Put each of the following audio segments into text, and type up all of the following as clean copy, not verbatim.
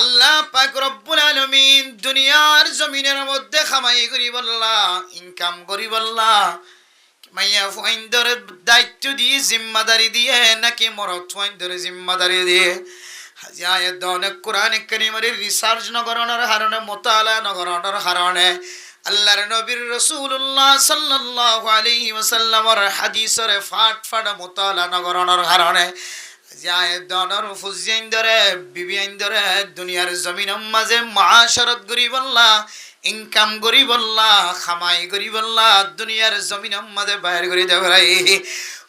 আল্লাহ পাক রব্বুল আলামিন দুনিয়ার জমিনের মধ্যে খামাই করি বললা ইনকাম করি বললা মাইয়া ফাইন্দরে দায়িত্ব দিয়ে জিম্মাদারি দিয়ে নাকি মরদ ফাইন্দরে জিম্মাদারি দিয়ে হাজি আয়াত অনেক কোরআন কারীমের রিসার্চ নগরণের হারণে মোতালা নগরণের হারণে আল্লাহর নবীর রাসূলুল্লাহ সাল্লাল্লাহু আলাইহি ওয়াসাল্লামের হাদিসের ফাট ফাট মোতালা নগরণের হারণে জায়দনর ফুজিন্দরে বিবিইন্দরে দুনিয়ার জমিনের মাঝে মাশারত গরিবল্লাহ ইনকাম গরিবল্লাহ খামাই গরিবল্লাহ দুনিয়ার জমিনের মাঝে বাইর করে দেবরাই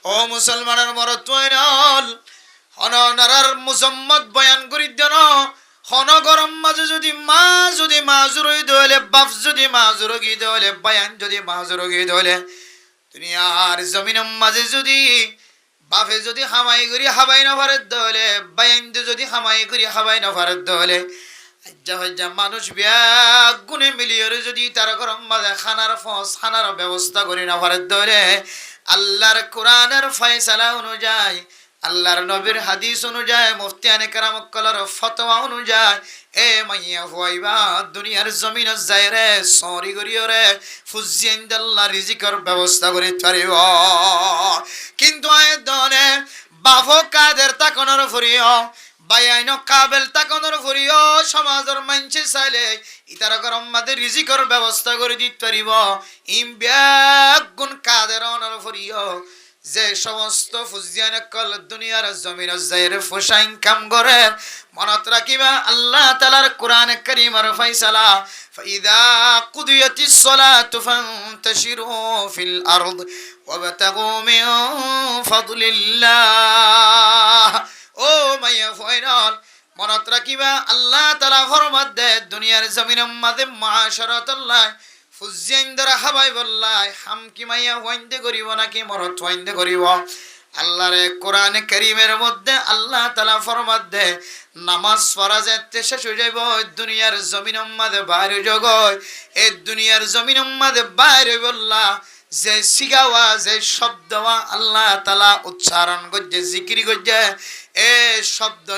ও মুসলমানের মরত ওইনল অননারার মুজাম্মদ বয়ান করি দেন হন গরম মাঝে যদি মাজুর হই দলে বাপ যদি মাজুর গি দলে বয়ান যদি মাজুর গি দলে দুনিয়ার জমিনের মাঝে যদি বাপে যদি হামাই করি হাবাই না ভারত দলে বাইন্দে যদি হামাই করি হাবাই না ভারত দলে আজ্জা মানুষ ব্যাগ গুনে মিলিয়ে যদি তার গরম মাঝে খানার ব্যবস্থা করি না ভারত দলে আল্লাহর কোরআনের ফয়সালা অনুযায়ী আল্লাহর নবীর হাদিস অনুযায়ী মুফতিয়ানে কেরাম কলর ফতোয়া অনুযায়ী এ মাইয়া হইবা দুনিয়ার জমিন যায়রে সরি করিওরে ফুজিয়াল্লাহ রিজিকের ব্যবস্থা করে পারিব কিন্তু আয় দনে বাফ কাদের তাকনর ফুরিও বাইআইন কাবেল তাকনর ফুরিও সমাজের মানছে চাইলে ইতার গরম মাদের রিজিকের ব্যবস্থা করে দিতে পারিব ইম ব্যাগ গুণ কাদের অনর ফুরিও যে সমস্ত ফুজিয়ানে কল দুনিয়ার জমিন যায়রে ফুসা ইনকাম করে মনত রাখিবা আল্লাহ তাআলার কোরআন কারীমের ফয়সালা ফাইদা কুদিয়াতিস সালাতু ফান্তাশিরু ফিল আরদ ওয়াবতাগু মিন ফাদলিল্লাহ ও মাইয়া ফাইনাল মনত রাখিবা আল্লাহ তাআলা ফরমাত দে দুনিয়ার জমিনের মাঝে মাশারাতুল্লাহ ফুজিয়াইন্দরা হাবাই বললাই হাম কি মাইয়া ওয়াইন্দে করিব নাকি মরত ওয়াইন্দে করিব আল্লাহর কোরআন কারীমের মধ্যে আল্লাহ তাআলা ফরমাত দে নামাজ ফরজ এতে শেষ হয়ে যাইব দুনিয়ার জমিনের মাঝে বাইরে জগয় এই দুনিয়ার জমিনের মাঝে বাইরে বললা যে সিগাওয়া যে শব্দওয়া আল্লাহ তাআলা উচ্চারণ করছে জিকির করছে এ শব্দ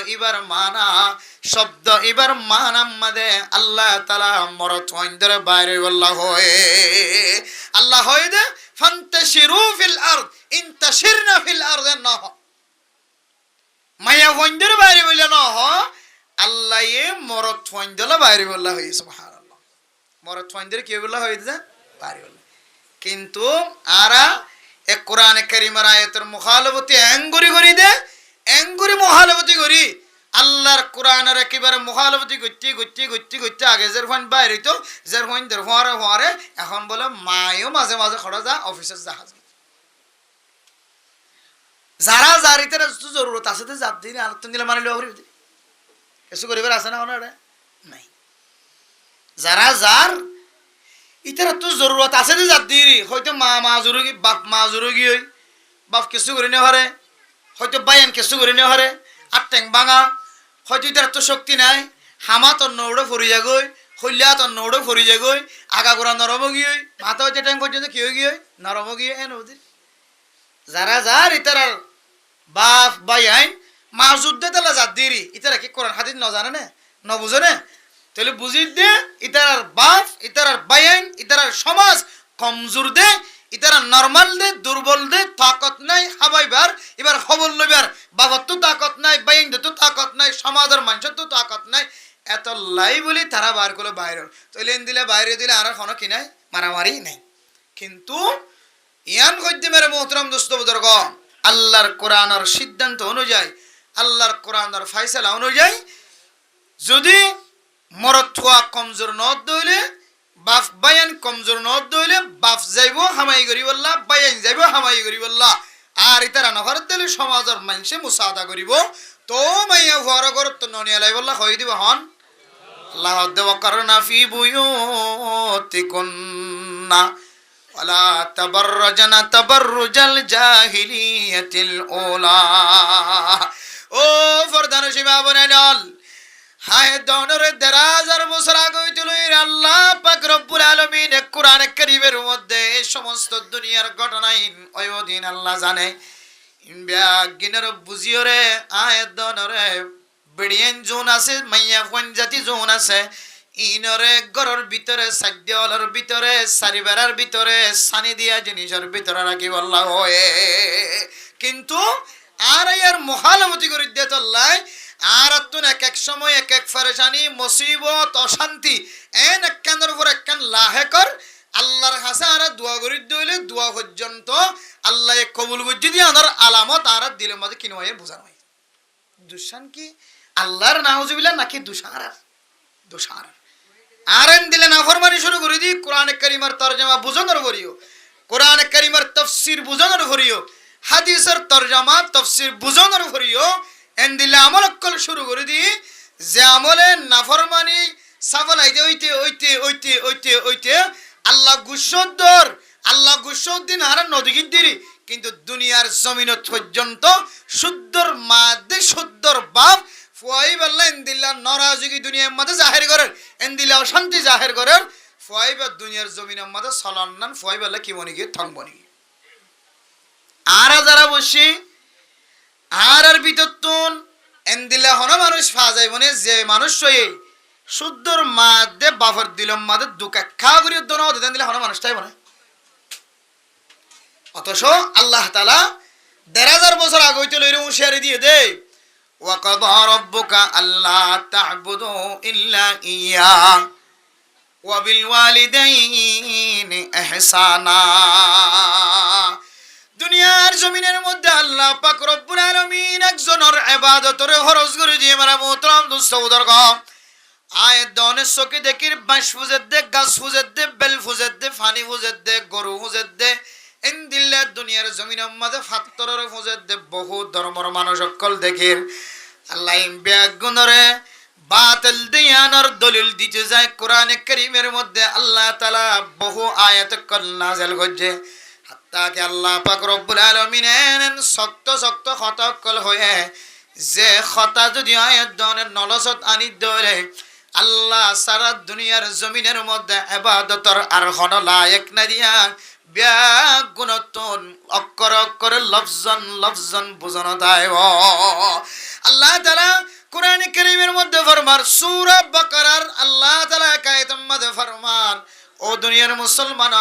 ইবার মানা মাদে আল্লাহ তাআলা মরত ওইন্দরে বাইরে আল্লাহ হয় আল্লাহ হয় দে ফান্তাশিরু ফিল আরদ ইনতাশিরনা ফিল আরদ না মায়া ওইন্দরে বাইরে বলে না হ আল্লাহ এ মরত ওইন্দলা বাইরে আল্লাহ হয় সুবহানাল্লাহ মরত ওইন্দরে কি বলা হয় দে বাইরে কিন্তু আরা এ কোরআন কারীমের আয়াতের মুখালফতি এঙ্গুরি করি দে এঙ্গুরি মুখালফতি করি আল্লাহর কোরআনের একেবারে মুখালফতি করতে আগে জের ফান বাইরে তো জের ফান দের ফোয়ারে এখন বলে মায়ও মাঝে মাঝে খড়া যা অফিসের জাহাজ যারা জারিতে জরুরত আছে তো জাত দিন আর দিলে মানে লোক কিছু করিবার আছে না ওনারে নাই যারা যার ইতারা তো জরুরত আছে যে জাত দিরি হয়তো মাজুরগি বাপ মাজুরগি হই বাপ কিছু করে নেওয়া হারে হয়তো বাইয়ান কিছু করে নেওয়া হারে আর ট্যাং ভাঙা হয়তো ইতার তো শক্তি নাই হামা তোর নৌড়ে ফরি যাগই হইলা তোর নৌড়ে ফরি যাগই আগা গোড়া নরম গিয়ে মাথা হইতে ট্যাং পর্যন্ত কি হয়ে গিয়ে নরম গিয়ে এন ওদের যারা যার ইতারার বাপ বাইয়ান মাজুদ্দে তালা জাত দিরি ইতারা কি কোরআন হাদিস ন জানে না ন বুঝে না তাহলে বুঝি দে ইতারার বাপ ইতারার বাইন ইতারার সমাজ কমজোর দে ইতারা নরমাল দে দুর্বল দে তাকত নাই হাবাইবার এবার খবর লইবার বাবার তো তাকত নাই বাইন তো তাকত নাই সমাজের মানুষের তো তাকত নাই এত লাই বলি তারা বার করলো বাইরে তাহলে দিলে বাইরে দিলে আর কোনো কি নাই মারামারি নাই কিন্তু ইয়ান কইতে মেরে মোহতরম দোস্ত বুজুর্গ আল্লাহর কোরআনের সিদ্ধান্ত অনুযায়ী আল্লাহর কোরআনের ফয়সালা অনুযায়ী যদি মরত থোয়া কমজোর নদ দইলে বাপ বায়ান কমজোর নদ দইলে বাপ যাইব হামাই করি বললা বায়ান যাইব হামাই করি বললা আর ইতারা নফরত দিলে সমাজের মানুষে মুসাদা করিব তো মাইয়া ঘর করত ননিয়ালাই বললা হই দিব হন আল্লাহ ওয়াকারনা ফি বুয়ুতিকুন্না ওয়ালা তাবাররাজনা তাবাররুজাল জাহিলিয়াতিল উলা ও ফরদান শিবা বনাল হায় দনরে দেরাজার বছরা কইতুল আল্লাহ পাক রব্বুল আলামিন কোরআন কারীমের মধ্যে এই সমস্ত দুনিয়ার ঘটনা ওই দিন আল্লাহ জানে ইনবিয়া গিনর বুঝিওরে আয় দনরে বেড়িয়েন জোন আছে মাইয়া কোন জাতি জোন আছে ইনরে ঘরের ভিতরে সাদ্যলের ভিতরে সারিবেরার ভিতরে সানি দিয়া জিনিসের ভিতরে রাখি বললা হয়ে কিন্তু আর এর মহালমতি করে দিতে আল্লাহ আর তুন এক এক সময় এক এক পরেশানি মুসিবত অশান্তি এন একখানের উপর একখান লাহেকর আল্লাহর কাছে আর দোয়া করি দিলে দোয়া পর্যন্ত আল্লাহ কবুল বুঝি দিয়ে আনার আলামত আর দিলের মধ্যে কিনওয়াই বোঝানো হয় দুশান কি আল্লাহর নাউজুবিল্লাহ নাকি দুশার আর এন দিলে না ফরমানি শুরু করে দি কোরআনে কারীমের তরজমা বুঝানোর করিও কোরআনে কারীমের তাফসীর বুঝানোর করিও হাদিসের তরজমা তাফসীর বুঝানোর করিও এন দিলে আমল কল শুরু করে দি যে আমলে নাফরমানি সাফলাইতে ওইতে আল্লাহ গুসদ্দিন আর নদীগির দিরি কিন্তু দুনিয়ার জমিনত পর্যন্ত শুদ্ধর মাদে শুদ্ধর বাপ ফুয়াই বললা এন্দিল্লা নরাজগি দুনিয়ার মধ্যে জাহের করেন এন্দিল্লা অশান্তি জাহের করেন ফুয়াই বা দুনিয়ার জমিনের মধ্যে সলান্নান ফুয়াই বললা কি বনি গিয়ে থং বনি আর যারা বসি আর ভিতর তুন এন্দিল্লা হন মানুষ ফা যায় মানে যে মানুষ হয়ে শুদ্ধর মাদে বাফর দিলম মাদে দুকা খা করি দোনো দেন দিলে হন মানুষটাই বনে অথচ আল্লাহ তাআলা ১৫০০ বছর আগে হইতে লইরে হুঁশিয়ারি দিয়ে দে ওয়াকাদা রাব্বুকা আল্লা তা'বুদু ইল্লা ইয়্যা ওয়া বিল ওয়ালিদাইনি ইহসানা দুনিয়ার জমিনের মধ্যে আল্লাহ পাক রব্বুল আলামিন একজনের ইবাদতরে খরচ করে দিয়ে মারা মোহতরম দোস্ত বুজুর্গ আয়াত দনে চোখে দেখির বাঁশ ফুজের দে গাছ ফুজের দে বেল ফুজের দে ফানি ফুজের দে গরু ফুজের দে এন্দিল্লা দুনিয়ার জমিনের মধ্যে ফাত্তরের ফুজের দে বহু ধর্মর মানুষ সকল দেখির আল্লাহ ব্যাগুনরে বাতিল দিয়ানোর দলিল দিতে যায় কোরআনে কারীমের মধ্যে আল্লাহ তাআলা বহু আয়াত কল নাযিল করছে হাত্তাকে আল্লাহ পাক রব্বুল আলামিন শক্ত কথা কল হয়ে যে কথা যদি আয়াত দনের নলসত আনি দরে আল্লাহ সারা দুনিয়ার জমিনের মধ্যে ইবাদতর আর হন লায়েক না দিয়া ব্যাগুনতন অক্ষর লফজন বুঝানো দেয় আল্লাহ তাআলা কোরআনে কারীমের মধ্যে ফরমান সূরা বাকারার আল্লাহ তাআলা আয়াতের মধ্যে ফরমান ও দুনিয়ার মুসলমান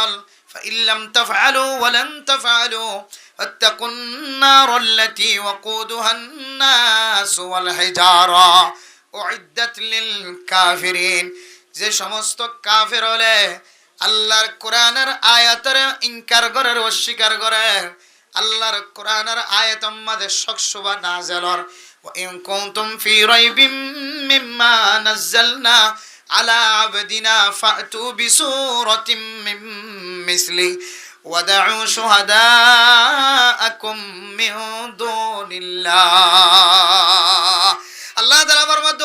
فإن لم تفعلوا ولن تفعلوا فاتقوا النار التي وقودها الناس والحجارة أعدت للكافرين যে সমস্ত কাফের হলে আল্লাহর কোরআনের আয়াতের ইনকার করে অস্বীকার করে আল্লাহর কোরআনের আয়াতের মধ্যে শকসুবা নাযিলর ওয়া ইন কুনতুম ফি রাইবিম মিম্মা নাযালনা على عبدنا فأتوا بسورة من مثله ودعوا شهداءكم من دون الله الله تعالى فرماد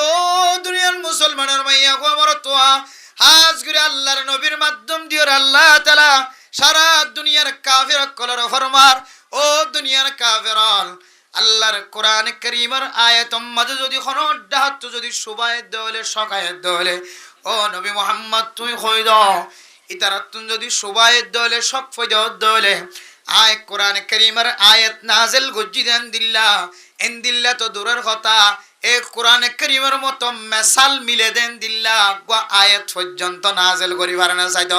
দুনিয়ার মুসলমানের মাইয়া গো আমার তোয়া হাজ করে আল্লাহর নবীর মাধ্যম দিয়ে আল্লাহ তাআলা সারা দুনিয়ার কাফির কলর ফরমার ও দুনিয়ার কাফিরান আল্লাহর কোরআন কারীমের আয়াতম মাঝে যদি কোন ডাহাত যদি সুবায় দলে সকায় দলে ও নবী মুহাম্মদ তুই কই দাও ইতারাতুন যদি সুবায় দলে সক ফয়দা দলে আয় কোরআন কারীমের আয়াত নাযিল গজ্জি দেন দিল্লা এন্দিল্লা তো দূরের কথা এ কোরআন কারীমের মতো মিসাল মিলে দেন দিল্লা গো আয়াত পর্যন্ত নাযিল করিবার না চাইতো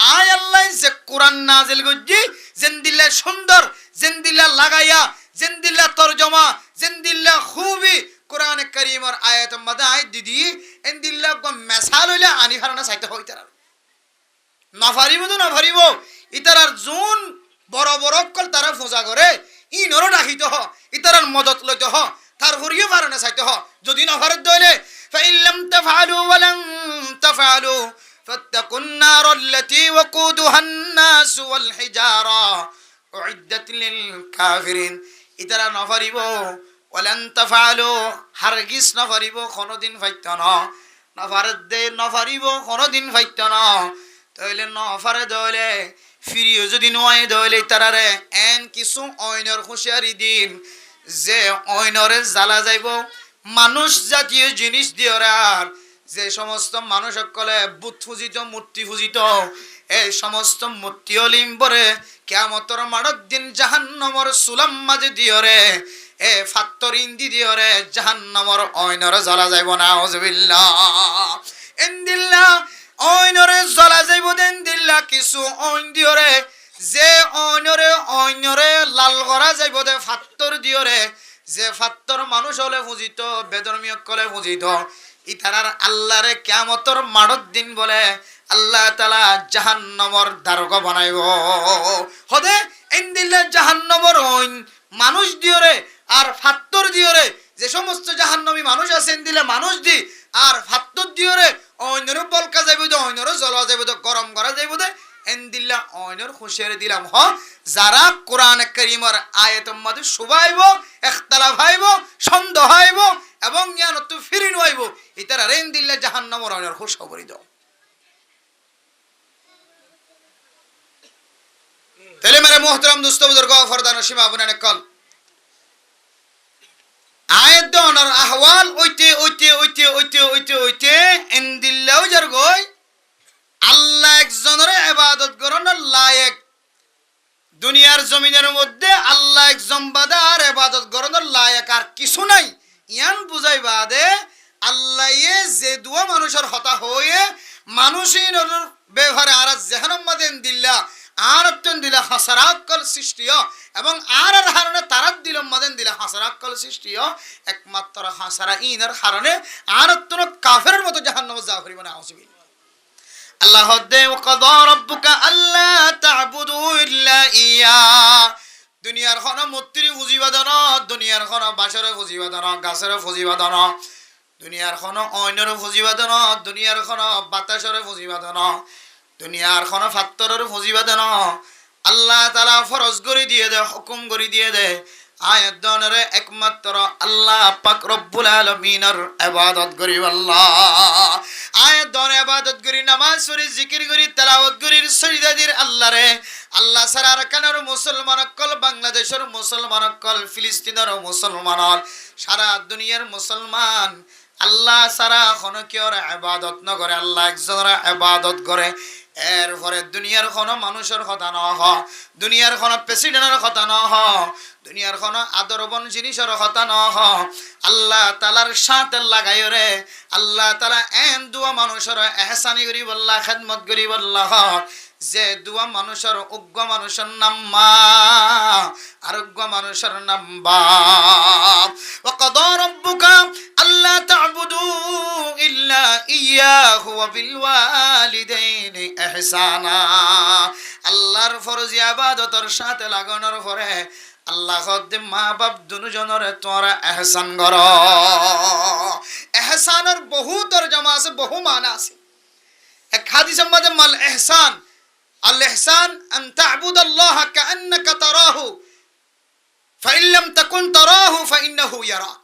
আয় আল্লাহ যে কোরআন নাযিল গজ্জি জেন্দিল্লা সুন্দর জেন্দিল্লা লাগাইয়া জেন্দিল্লা তরজমা জেন্দিল্লা খুবই কোরআন কারীমের আয়াত মধ্যে আয়াত দিদি এন্দিল্লা গো মিসাল হইলে আনি ফারনা চাইতো হইতার না পারিব তো না পারিব ইতারার জুন বড় বড় কল তারা পূজা করে ই নর রাখিত হ ইতারার মদত লইতে হ তার হরিও ফারনা চাইতো হ যদি না ফারত দইলে ফাইল্লাম তাফআলু ওয়ালান তাফআলু فاتقوا النار التي وقودها الناس والحجارة أعدت للكافرين إذا نفريبو ولن تفعلوا هرگز نفريبو خنودين فايتنا نفرد نفريبو خنودين فايتنا তাহলে নফারে দলে ফিরিও যদি নয় দলে তারারে এন কিছু অইনর হুঁশিয়ারি দিন যে অইনরে জ্বালা যাইব মানুষ জাতীয় জিনিস দিওরার যে সমস্ত মানুষ সকলে বুত পূজিত মূর্তি পূজিত এই সমস্ত মূর্তি অলিম্বরে কিয়ামতের মাঠের দিন জাহান্নামের সুলাম মাঝে দিওরে এ ফাত্তর ইন্দি দিয়রে জাহান্নামর অইনরে জ্বলা যাইব না আউযুবিল্লাহ ইন্দিল্লা অইনরে জ্বলা যাইব দেন্দিল্লা কিছু অইন দিয়রে যে অইনরে লাল করা যাইব দে ফাত্তর দিয়রে যে ফাত্তর মানুষ হলে পূজিত বেধর্মীয় কলে পূজিত ইতারার আল্লাহরে কিয়ামতর মাড়ত দিন বলে আল্লাহ তাআলা জাহান্নামর দারোগা বানাইব হদে ইন্দিল্লা জাহান্নামর অইন মানুষ দিয়রে আর ফাত্তর দিয়রে যে সমস্ত জাহান্নামী মানুষ আছেন দিলে মানুষ দি আর ফাত্তর দিয়রে অইনরে বলকা যাইব দে অইনরে জ্বলা যাইব দে গরম করা যাইব দে এন্দিল্লা অইনর খুশিয়ারে দিলাম হ যারা কোরআন কারীমের আয়াতের মধ্যে শুভাইব ইখতিলাফ হইব সন্দেহ হইব এবং জ্ঞানত ফিরিন হইব ইতারা এন্দিল্লা জাহান্নামর অইনর খুশ খবরই দাও তাহলে মেরে মোহতরম দোস্ত বুজুর্গ ফরদান সীমা বুনানে কল আয়াত দনর আহওয়াল ওইতে এন্দিল্লাও যার গই আল্লাহ একজনের ইবাদত করার লায়েক দুনিয়ার জমিনের মধ্যে আল্লাহ একজন বাদে আর ইবাদত করার লায়েক আর কিছু নাই ইয়ান বুঝাই বাদে আল্লাহ যে দুয়া মানুষের হতা হয়ে মানুষের ব্যবহারে আর জেহানম মাদেন দিল্লা আর অত্যন দিলা হাসারাক্কল সৃষ্টিও এবং আর হারণে তারাত দিলম মাদেন দিলা হাসারাক্কল সৃষ্টিও একমাত্র হাসারা ইনার হারণে আর অত্যন কাফেরের মতো জাহান্নাম জাফরি মানে আউযুবিল্লাহ আল্লাহ দে ওয়াকাদা রাব্বুকা আল্লা তা'বুদু ইল্লা ইয়া দুনিয়ার কোন মূর্তির পূজিবাদন দুনিয়ার কোন বাসরে পূজিবাদন গাছের পূজিবাদন দুনিয়ার কোন অইনের পূজিবাদন দুনিয়ার কোন বাতাসের পূজিবাদন দুনিয়ার কোন ফাত্তরের পূজিবাদন আল্লাহ তাআলা ফরজ করে দিয়ে দে হুকুম করে দিয়ে দে আয়াত দনরে একমাত্র আল্লাহ পাক রব্বুল আলামিনের ইবাদত করি আল্লাহ আয়াত দন ইবাদত করি নামাজ পড়ি জিকির করি তেলাওয়াত করি সিজদা দির আল্লাহ রে আল্লাহ সারার কানের মুসলমান কল বাংলাদেশের মুসলমান কল ফিলিস্তিনের মুসলমান সারা দুনিয়ার মুসলমান আল্লাহ সারা কোনো কেউর ইবাদত না করে আল্লাহ একজনের ইবাদত করে এরপরে দুনিয়ার কোনো মানুষের কথা না হ দুনিয়ার কোনো প্রেসিডেন্টের কথা না হ দুনিয়ার কোনো আদরবন জিনিসের কথা না হ আল্লাহ তাআলার সাথে লাগাই রে আল্লাহ তাআলা এন দুয়া মানুষের ইহসানি করি বল্লাহ খিদমত করি বল্লাহ যে দুয়া মানুষের উগ্র মানুষের নাম মা আরোগ্য মানুষের নাম বাপ ওয়াকাদা রাব্বুকা আল্লা তা'বুদু ইল্লা ইয়্যাহু ওয়া বিল ওয়ালিদাইনি ইহসানা আল্লাহর ফরজ ইবাদতের সাথে লাগানোর পরে আল্লাহ খদ মা বাপ দুজনের তোরা ইহসান কর ইহসানের বহু তরজমা আছে বহু মানা আছে এক হাদিসের মধ্যে মাল ইহসান আল ইহসান আন তা'বুদাল্লাহা কাআন্নাকা তারাহু ফাইন লাম তাকুন তারাহু ফাইন্নাহু ইয়ারাক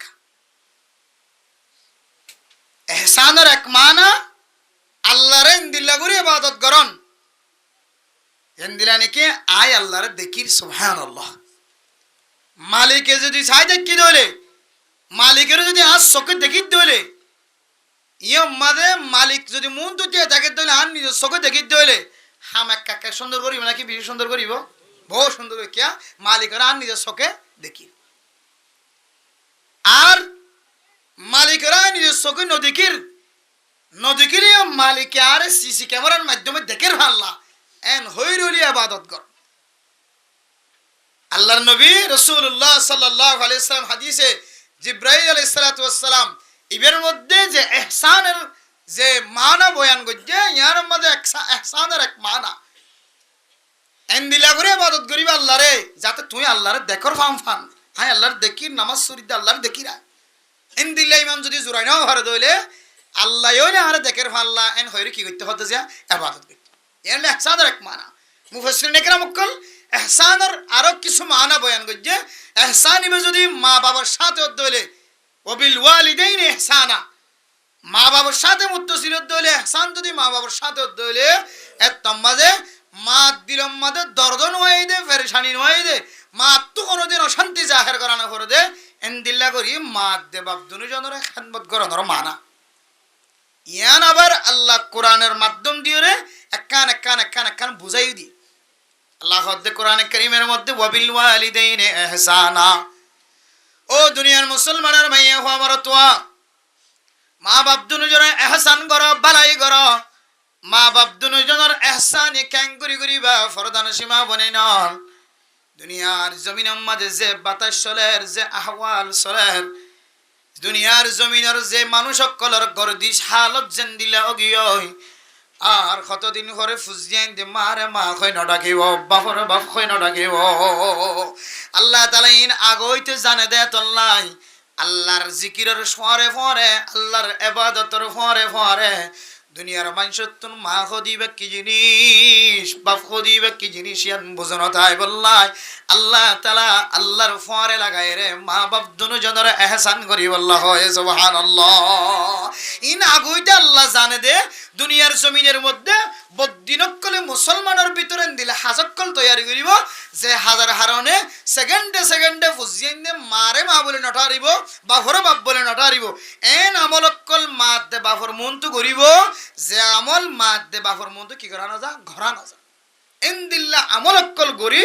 ইহসানের এক মানা আল্লাহর ইন্দিল্লা করে ইবাদত করন ইন্দিলা নাকি আয় আল্লাহর দেখির সুবহানাল্লাহ মালিকে যদি চাই দেখি দলে মালিকের যদি আজ চোখে দেখি দলে ইয়ে মাঝে মালিক যদি মন দুটিয়ে থাকে দলে আর নিজের চোখে দেখি দলে হাম এক কাকে সুন্দর করিব নাকি বেশি সুন্দর করিব বহু সুন্দর কিয়া মালিকের আর নিজের চোখে দেখি আর মালিকেরা নিজের চোখে নদীকির মালিকে আর সিসি ক্যামেরার মাধ্যমে দেখের ভাল্লা এন হইরুলি ইবাদত কর আল্লাহর নবী রাসূলুল্লাহ সাল্লাল্লাহু আলাইহি ওয়াসাল্লাম হাদিসে জিবরাইল আলাইহিস সালাতু ওয়াস সালাম ইবের মধ্যে যে ইহসানের যে মানা বয়ান করছে ইয়ার মধ্যে ইহসানের এক মানা এন্দিলা করে ইবাদত করিবা আল্লাহরে যাতে তুই আল্লাহরে দেখর ফান হাই আল্লাহর দেখির নামাজ শরীদ আল্লাহর দেখিরা এন্দিলা ইমাম যদি জুরাই নাও ঘরে দইলে আল্লাহ ইওনে আরে দেখের ফাল্লা এন হইরে কি করতে হতে যা ইবাদত করতে এর ইহসানের এক মানা মুফাসসিরিন একরাম কল ইহসানের আরো কিছু মানা বয়ান করছে ইহসান ইবে যদি মা বাবার সাথে দইলে ওবিল ওয়ালিদাইনি ইহসানা মা বাবার সাথে মুত্তাসিল দইলে ইহসান যদি মা বাবার সাথে দইলে এত মাঝে মা দিলম মাঝে দর্দন হয়ে দে পেরেশানি হয়ে দে মা তো কোনোদিন অশান্তি জাহের করা না করে দে এন্দিল্লা করি মা দে বাপ দুজনের খেদমত করানোর মানা ইয়ান আবার আল্লাহ কোরআনের মাধ্যম দিয়ে রে একখান বুঝাই দি আল্লাহ হদ্দে কোরআনে কারীমের মধ্যে ওয়াবিল ওয়ালিদাইনি ইহসানা ও দুনিয়ার মুসলমানের মাইয়া হো আমার তোয়া মা বাপ দুজনের এহসান করো বালাই করো মা বাপ দুজনের এহসান ক্যাং করিবা ফরদান সীমা বনে নন দুনিয়ার জমিনের মাঝে যে বাতাস চলের যে আহওয়াল চলের দুনিয়ার জমিনের যে মানুষ সকলের গর্দিশ হালত যেন দিলে অগিয় আর কতদিন ঘরে ফুজিয়ান দে মারে মা কই নডাকিব বাপরে বাপ কই নডাকিব আল্লাহ তাআলা ইন আগইতে জানে দে তল্লাই আল্লাহর জিকিরের ফরে ফরে আল্লাহর ইবাদতের ফরে ফরে দুনিয়ার মানুষের তুন মা খদিবে কি জিনিস বাপ খদিবে কি জিনিস ইয়ান বুঝনো তাই বললাই আল্লাহ তাআলা আল্লাহর ফরে লাগায় রে মা বাপ দুজনের ইহসান করি বল্লাহ হয় সুবহানাল্লাহ ইন আগইতে আল্লাহ জানে দে দুনিয়ার জমিনের মধ্যে বদ্দিনকলে মুসলমানের ভিতরে দিলে হাজারকল তৈরি করিব যে হাজার হারণে সেকেন্ডে সেকেন্ডে ফুজিয়ান দে মারে মা বলে নটারিব বাপরে বাপ বলে নটারিব এন আমলকল মাত দে বাপর মন তো করিব যে আমল মাত দে বাপর মন তো কি করা না যা ঘরা না যা এন দিল্লা আমলকল গরি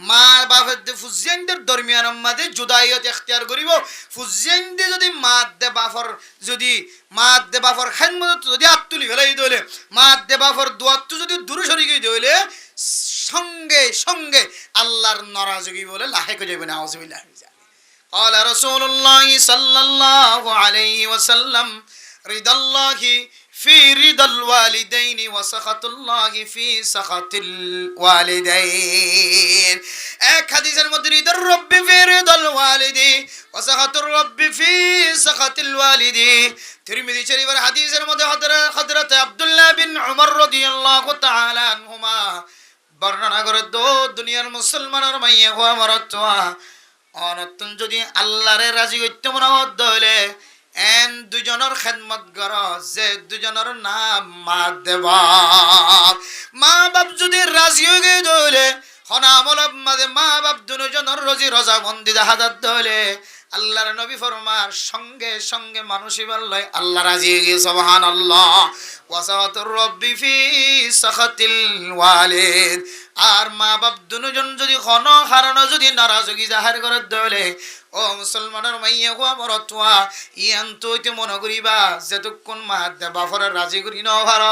মা বাপের দে ফুজিয়ানদের দরমিয়ানের মাঝে জুদাইয়ত ইখতিয়ার করিব ফুজিয়ানদে যদি মাত দে বাপর যদি মাত দে বাপর খেদমত যদি আত্তুলি ফেলাই দইলে মাত দে বাপর দুয়াত্তু যদি দূরে সরি গই দইলে সঙ্গে সঙ্গে আল্লাহর নারাজগি বলে লাহেক যাবে না আউযুবিল্লাহ قال رسول الله صلى الله عليه وسلم رضا الله في رضا الوالدين وسخط الله في سخط الوالدين এক হাদিসের মধ্যে রিদার রব্বি ফি রিদাল ওয়ালিদি ওয়া সাখাতুর রব্বি ফি সাখাতিল ওয়ালিদি তিরমিজি শরীফের হাদিসের মধ্যে হযরত আব্দুল্লাহ বিন উমর রাদিয়াল্লাহু তাআলা আনহুমা বর্ণনা করে দো দুনিয়ার মুসলমানের মাইয়া হওয়া মরতওয়া অনতুন যদি আল্লাহরে রাজি করতে মনে হলে এন দুজনের খেদমত কর যে দুজনের নাম মা দেবা মা বাপ যদি রাজি হয়ে গিয়ে দইলে হনা আমল মাঝে মা বাপ দুজনের রোজি রজা বন্দি হাজার দইলে আল্লাহর নবী ফরমার সঙ্গে সঙ্গে মানুষই বললে আল্লাহ রাজি হয়ে গিয়ে সুবহানাল্লাহ ওয়াসাতুর রব্বি ফি সাখাতিল ওয়ালিদ আর মা বাপ দুজন যদি কোন কারণে যদি নারাজগি জাহির করে দলে ও মুসলমানের মাইয়া গো আমার তোয়া ইয়ান তুই মনে করিবা যতক্ষণ মা দে বাপরে রাজি করি ন ভার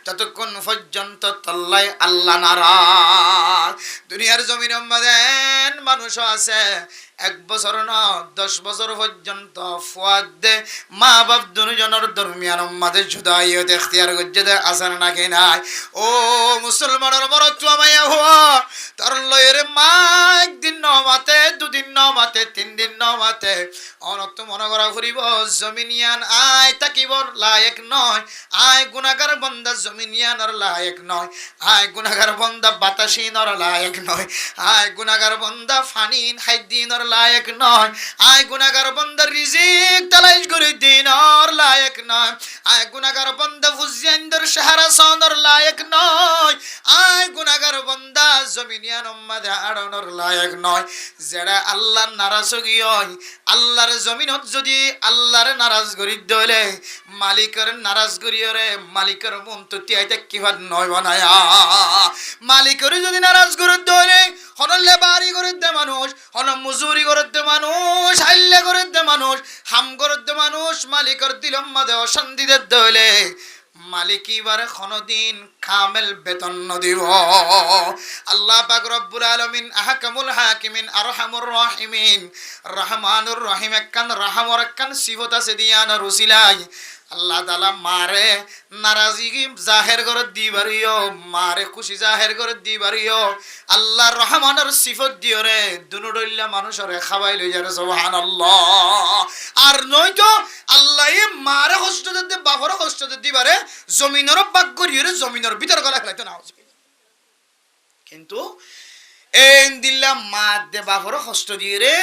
ততক্ষণ পর্যন্ত তল্লাই আল্লাহ নারাজ দুনিয়ার জমিনের মধ্যে মানুষ আছে 1 বছর না 10 বছর পর্যন্ত ফুয়াদ দে মা বাপ দুজনের দরমিয়ানের মাঝে জুদাইয়ত ইখতিয়ার করতে দে আসার নাকি নাই ও মুসলমানের বড় তোয়া মাইয়া হওয়া তার লয়ের মা একদিন ন মাতে দুদিন ন মাতে 3 দিন ন মাতে অনত মনে করা ফুরিব জমিনিয়ান আয় তাকিবর লায়ক নয় আয় গুনাহগার বান্দা জমিনিয়ানের লায়ক নয় আয় গুনাহগার বান্দা বাতাসিনর লায়ক নয় আয় গুনাহগার বান্দা ফানিন হাইদিনর লায়ক নয় আয় গুনাহগার বান্দা রিজিক তালাশ করে দিনর লায়ক নয় আয় গুনাহগার বান্দা ফুজিয়ানদের সাহারা সনর লায়ক নয় আয় গুনাহগার বান্দা জমিনিয়ান উম্মাদে আড়নর লায়ক নয় যারা আল্লাহ নারাজগি হয় আল্লাহর জমিনত যদি আল্লাহর নারাজ করি দলে মালিকের নারাজ করিয়রে মালিকের মন তো তিয়াইতে কিভাব নয় বানায়া মালিকের যদি নারাজ করে দলে হনলে বাড়ি করে দে মানুষ হন মজুরি করে দে মানুষ হাইলে করে দে মানুষ হাম করে দে মানুষ মালিকের দিলম মাঝে অশান্তি দে দলে মালিক এবারে কোনদিন কামেল বেতন দিব আল্লাহ পাক রব্বুল আলামিন আহকামুল হাকিমিন আরহামুর রাহিমিন রহমানুর রহিম একখান রহমর একখান সিফত আছে দিয়ানা রুসিলাই আল্লাহ তাআলা মারে নারাজি জাহের করে দিবারিও মারে খুশি জাহের করে দিবারিও আল্লাহ রহমানের সিফত দিও রে দুনুডইল্লা মানুষরে খাওয়াই লই যারে সুবহানাল্লাহ আর নয়তো আল্লাহ মারে কষ্ট দিতে বাপরে কষ্ট দিবারে জমিনের বাগ করিও রে জমিনের ভিতর গলা ফেলাইতো না কিন্তু এই দিল্লা মা দে বাপরে কষ্ট দিয়ে রে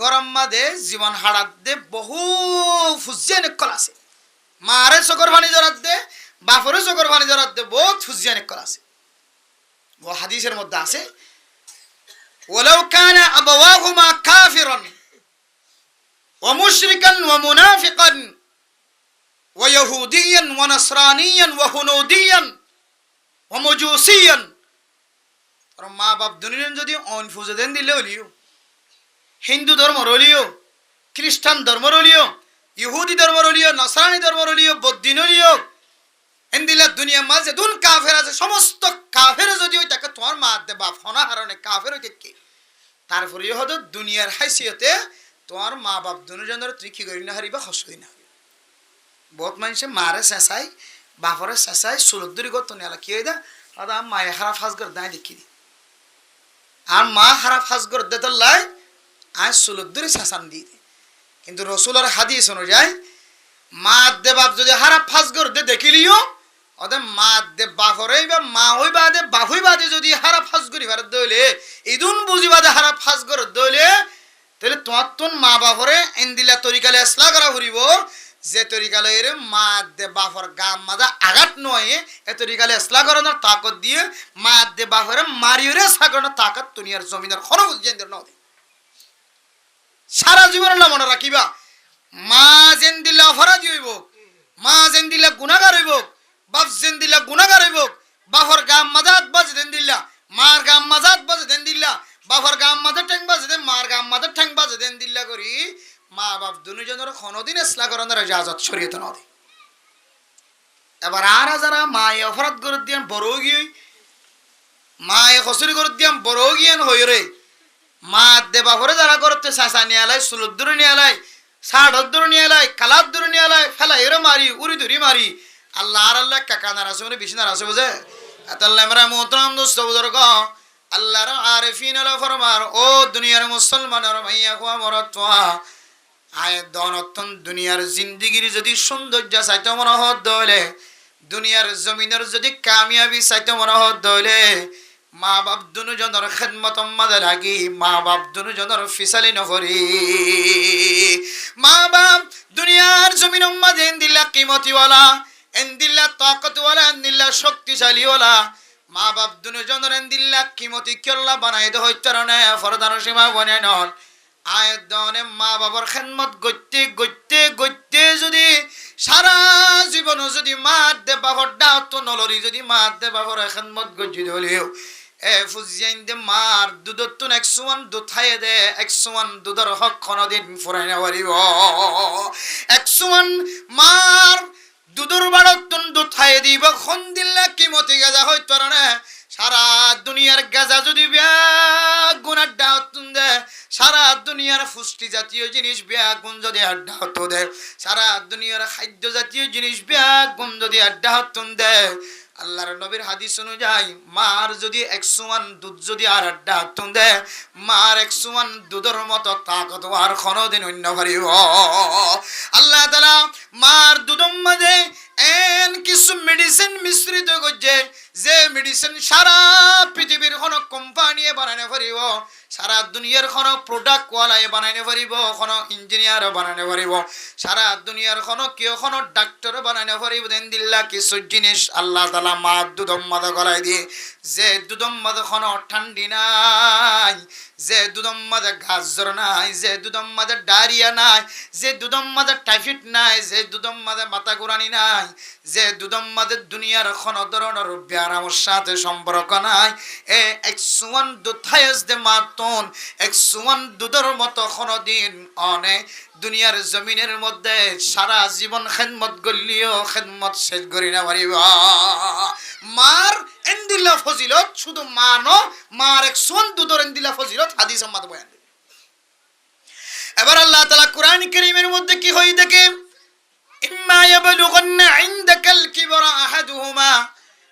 গরম মাদে জীবন হারাত দে বহু ফুজিয়ান কল আছে মারে চোখের পানি জড়াত দে বাপরে চোখের পানি জড়াত দে বহুত ফুজিয়ান কল আছে ও হাদিসের মধ্যে আছে ওয়ালাউ কানা আবাওয়াহুমা কাফিরান ওয়া মুশরিকান ওয়া মুনাফিকান ওয়া ইহুদিয়ান ওয়া নাসরানিয়ান ওয়া হুনুদিয়ান ওয়া মাজুসিয়ান আর মা বাপ দুনিয়ান যদি অন ফুজে দেন দিলে হলিও হিন্দু ধর্ম হলিও খ্রিস্টান ধর্ম রলিও, ইহুদি ধর্ম রলিও, নসরানি ধর্ম রলিও, বৌদ্ধ রলিও, এন্দিলা দুনিয়া মাঝে দুন কাফের আছে, সমস্ত কাফের যদি ওই তাকে তোমার মা দে বাপ হনা হারণে কাফের হইতে কি তারপরে হয়তো দুনিয়ার হাইসিয়তে তোমার মা বাপ দুজনের তুই কি করি না হারিবা হসই না। বহুত মানুষে মারে চেঁচাই বাপরে চেঁচাই সুলদ্দুরি করতো নেলা কি হয়ে দা দাদা মায়ে খারাপ ফাঁস করে দায় দেখি দি আর মা খারাপ ফাঁস করে দে তোর লাই আয় সুলদ্দুরি চেঁচান দিয়ে দি। কিন্তু রসুলের হাদিস অনুযায়ী মা দে বাপ যদি খারাপ ফাঁস করে দে দেখিলিও ওদের মা দে বাপরে বা মা হই বাদে বাপ হই বাদে যদি হারাপ ফাঁস করি ভারত দইলে ইদুন বুঝি বাদে হারাপ ফাঁস করে দইলে তাহলে তোমার তোন মা বাপরে এন্দিলা তরিকালে এসলা করা ফুরিব যে তরিকালে এর মা দে বাপর গাম মাদা আঘাত নয় এ তরিকালে এসলা করানোর তাকত দিয়ে মা দে বাপরে মারিয়ে সাগরানোর তাকত দুনিয়ার জমিনের খরচ জেন্দ্র নদী সারা জীবনের না মনে রাখিবা। মা যেন দিলা অপরাধী হইব, মা যেন দিলা গুণাগার হইব, বাপ যেন দিলা গুণাগার হইব, বাপর গাম মাজাত বাজে দেন দিল্লা, মার গাম মাজাত বাজে দেন দিল্লা, বাপর গাম মাথা ঠ্যাং বাজে দেন, মার গাম মাথা ঠ্যাং বাজে দেন দিল্লা করি মা বাপ দুজনের কোনোদিন এসলা করানোর ইজাজত শরীয়তে নদী। এবার আর যারা মায়ে অপরাধ করে দিয়ান বড় গিয়ে মায়ে খসুরি করে দিয়ান বড় গিয়ান হই রে মা দে বাপরে যারা করতে চাষা নিয়ে আলাই সুলুদ্দুর নিয়ে আলাই সাড়দ্দুর নিয়ে আলাই কালাদ্দুর নিয়ে আলাই ফেলা এরো মারি উড়ি ধরি মারি আল্লাহ আর আল্লাহ কাকা নার আছে মানে বেশি নার আছে বুঝে আল্লাহ আমরা মোহতরাম দোস্ত বুজুর্গ আল্লাহর আরিফিন আলা ফরমার ও দুনিয়ার মুসলমানের মাইয়া কোয়া মরতওয়া আয় দনতন দুনিয়ার জিন্দেগির যদি সৌন্দর্য চাইতে মনে হত দলে দুনিয়ার জমিনের যদি কামিয়াবি চাইতে মনে হত দলে মা বাপ দুজনের খেদমত মাঝে লাগি মা বাপ দুজনের ফিসালি নকরি মা বাপ দুনিয়ার জমিন মাঝে এন্দিল্লা কিমতিওয়ালা এন্দিল্লা তাকতওয়ালা এন্দিল্লা শক্তিশালীওয়ালা মা বাপ দুজনের এন্দিল্লা কিমতি কেল্লা বানাই দে হইতারণে ফরদার সীমা বনে নল আয় দনে মা বাবার খেদমত গইতে গইতে গইতে যদি সারা জীবন যদি মা দে বাবার ডাত নলরি যদি মা দে বাবার খেদমত গজি ধলিও এ ফুজিয়াইন দে মার দুধতুন 101 দুধ খাইয়ে দে 101 দুধের হক কোনদিন ফুরাই না পারিব 101 মার দুধের বাড়তুন দুধ খাইয়ে দিব খন দিল্লা কিমতি গাজা হইতো না সারা দুনিয়ার গাজা যদি বিয়া গুনার ডাউতুন দে সারা দুনিয়ার পুষ্টি জাতীয় জিনিস বিয়া গুণ যদি আড্ডা হতো দে সারা দুনিয়ার খাদ্য জাতীয় জিনিস বিয়া গুণ যদি আড্ডা হতুন দে আল্লাহর নবীর হাদিস অনুযায়ী মার যদি 101 দুধ যদি আর আড্ডা হতুন দে মার 101 দুধের মতো তাকত আর কোনদিন অন্য পারিব আল্লাহ তাআলা মার দুধের মাঝে এন কিছু মেডিসিন মিশ্রিত করছে যে মেডিসিন সারা পৃথিবীর কোনো কোম্পানি বানাইতে পারিব সারা দুনিয়ার কোনো প্রোডাক্ট ওয়ালাই বানাইতে পারিব কোনো ইঞ্জিনিয়ার বানাইতে পারিব সারা দুনিয়ার কোনো কেউ কোনো ডাক্তার বানাইতে পারিব দেন দিল্লা কিছু জিনিস আল্লাহ তাআলা মা দুধম মাদা গলায় দিয়ে যে দুধম মাদা কোনো ঠান্ডি নাই যে দুধম মাদা গাজর নাই যে দুধম মাদা ডায়রিয়া নাই যে দুধম মাদা টাইফয়েড নাই যে দুধম মাদা মাথা ঘুরানি নাই যে দুধম মাদা দুনিয়ার কোনো ধরনের ব্যায়ামের সাথে সম্পর্ক নাই এ 101 দুধ খাইস দে মাতন 101 দুধের মতো কোনদিন অনে দুনিয়ার জমিনের মধ্যে সারা জীবন খেদমত গলিও খেদমত শেষ করি না পারিব মার এন্দিল্লা ফজিলত শুধু মানো মার 101 দুধের এন্দিল্লা ফজিলত হাদিস সম্মত বয়ান। এবার আল্লাহ তাআলা কোরআন কারীমের মধ্যে কি হই দেখে ইম্মা ইয়াবলুগান্না ইনদাকাল কিবরা আহাদুহুমা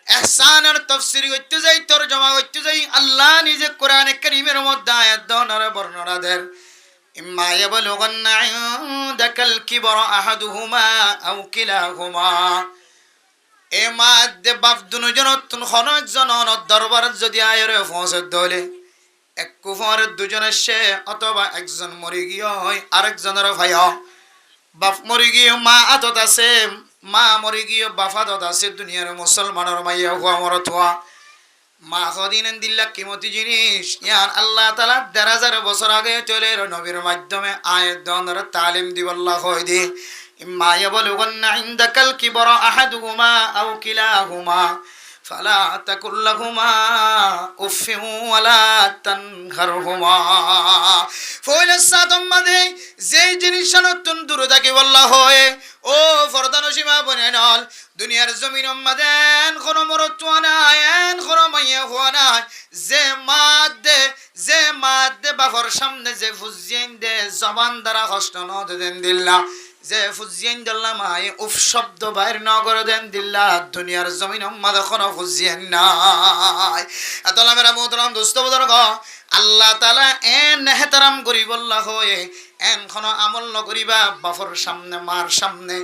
ইহসানের তাফসীর করতে যাই তরজমা করতে যাই আল্লাহ নিজে কোরআন কারীমের মধ্যে আয়াত দনের বর্ণনা দেন ইম্মা ইয়াবলুগান্না ইনদাকাল কিবরা আহাদুহুমা আও কিলাহুমা এ মা দে বাপ দুজনের তুন কোন একজনের দরবার যদি আয়রে পৌঁছে দলে এক কুফর দুজনের সে অথবা একজন মরে গিয়ে হয় আরেকজনের ভাই বাপ মরে গিয়ে মা আদত আছে মা মরে গিয়ে বাপ আদত আছে দুনিয়ার মুসলমানের মাইয়া হওয়া মরত হওয়া মা হদিন দিল্লা কিমতি জিনিস ইয়ান আল্লাহ তাআলা 1000 বছর আগে চলে নবীর মাধ্যমে আয়াত দনের তালিম দিবাল্লাহ হয় দি ইম্মা ইয়াবলুগান্না ইনদাকাল কিবরা আহাদুহুমা আও কিলাহুমা ফালা তাকুল লাহুমা উফিন ওয়ালা তানহারহুমা। ফয়লা সাতম মাদে যে জিনিস নতুন দূরে থাকে বল্লা হয় ও ফরদান সীমা বনেনল দুনিয়ার জমিন মাদেন কোন মরত্ব নাই এন কোন মাইয়া হওয়া নাই যে মাদে বাফর সামনে যে ফুজিয়েন দে জবান দ্বারা কষ্ট ন দেন দিল্লা যে ফুজিয়েন দিল্লা মাই উফ শব্দ বাইর ন করে দেন দিল্লা দুনিয়ার জমিন মাদে কোন ফুজিয়েন নাই। এতলা মেরা মোহতরম দোস্ত বুজুর্গ আল্লাহ তাআলা এন নেহতারাম করি বল্লা হয়ে এন কোন আমল নকরিবা বাফর সামনে মার সামনে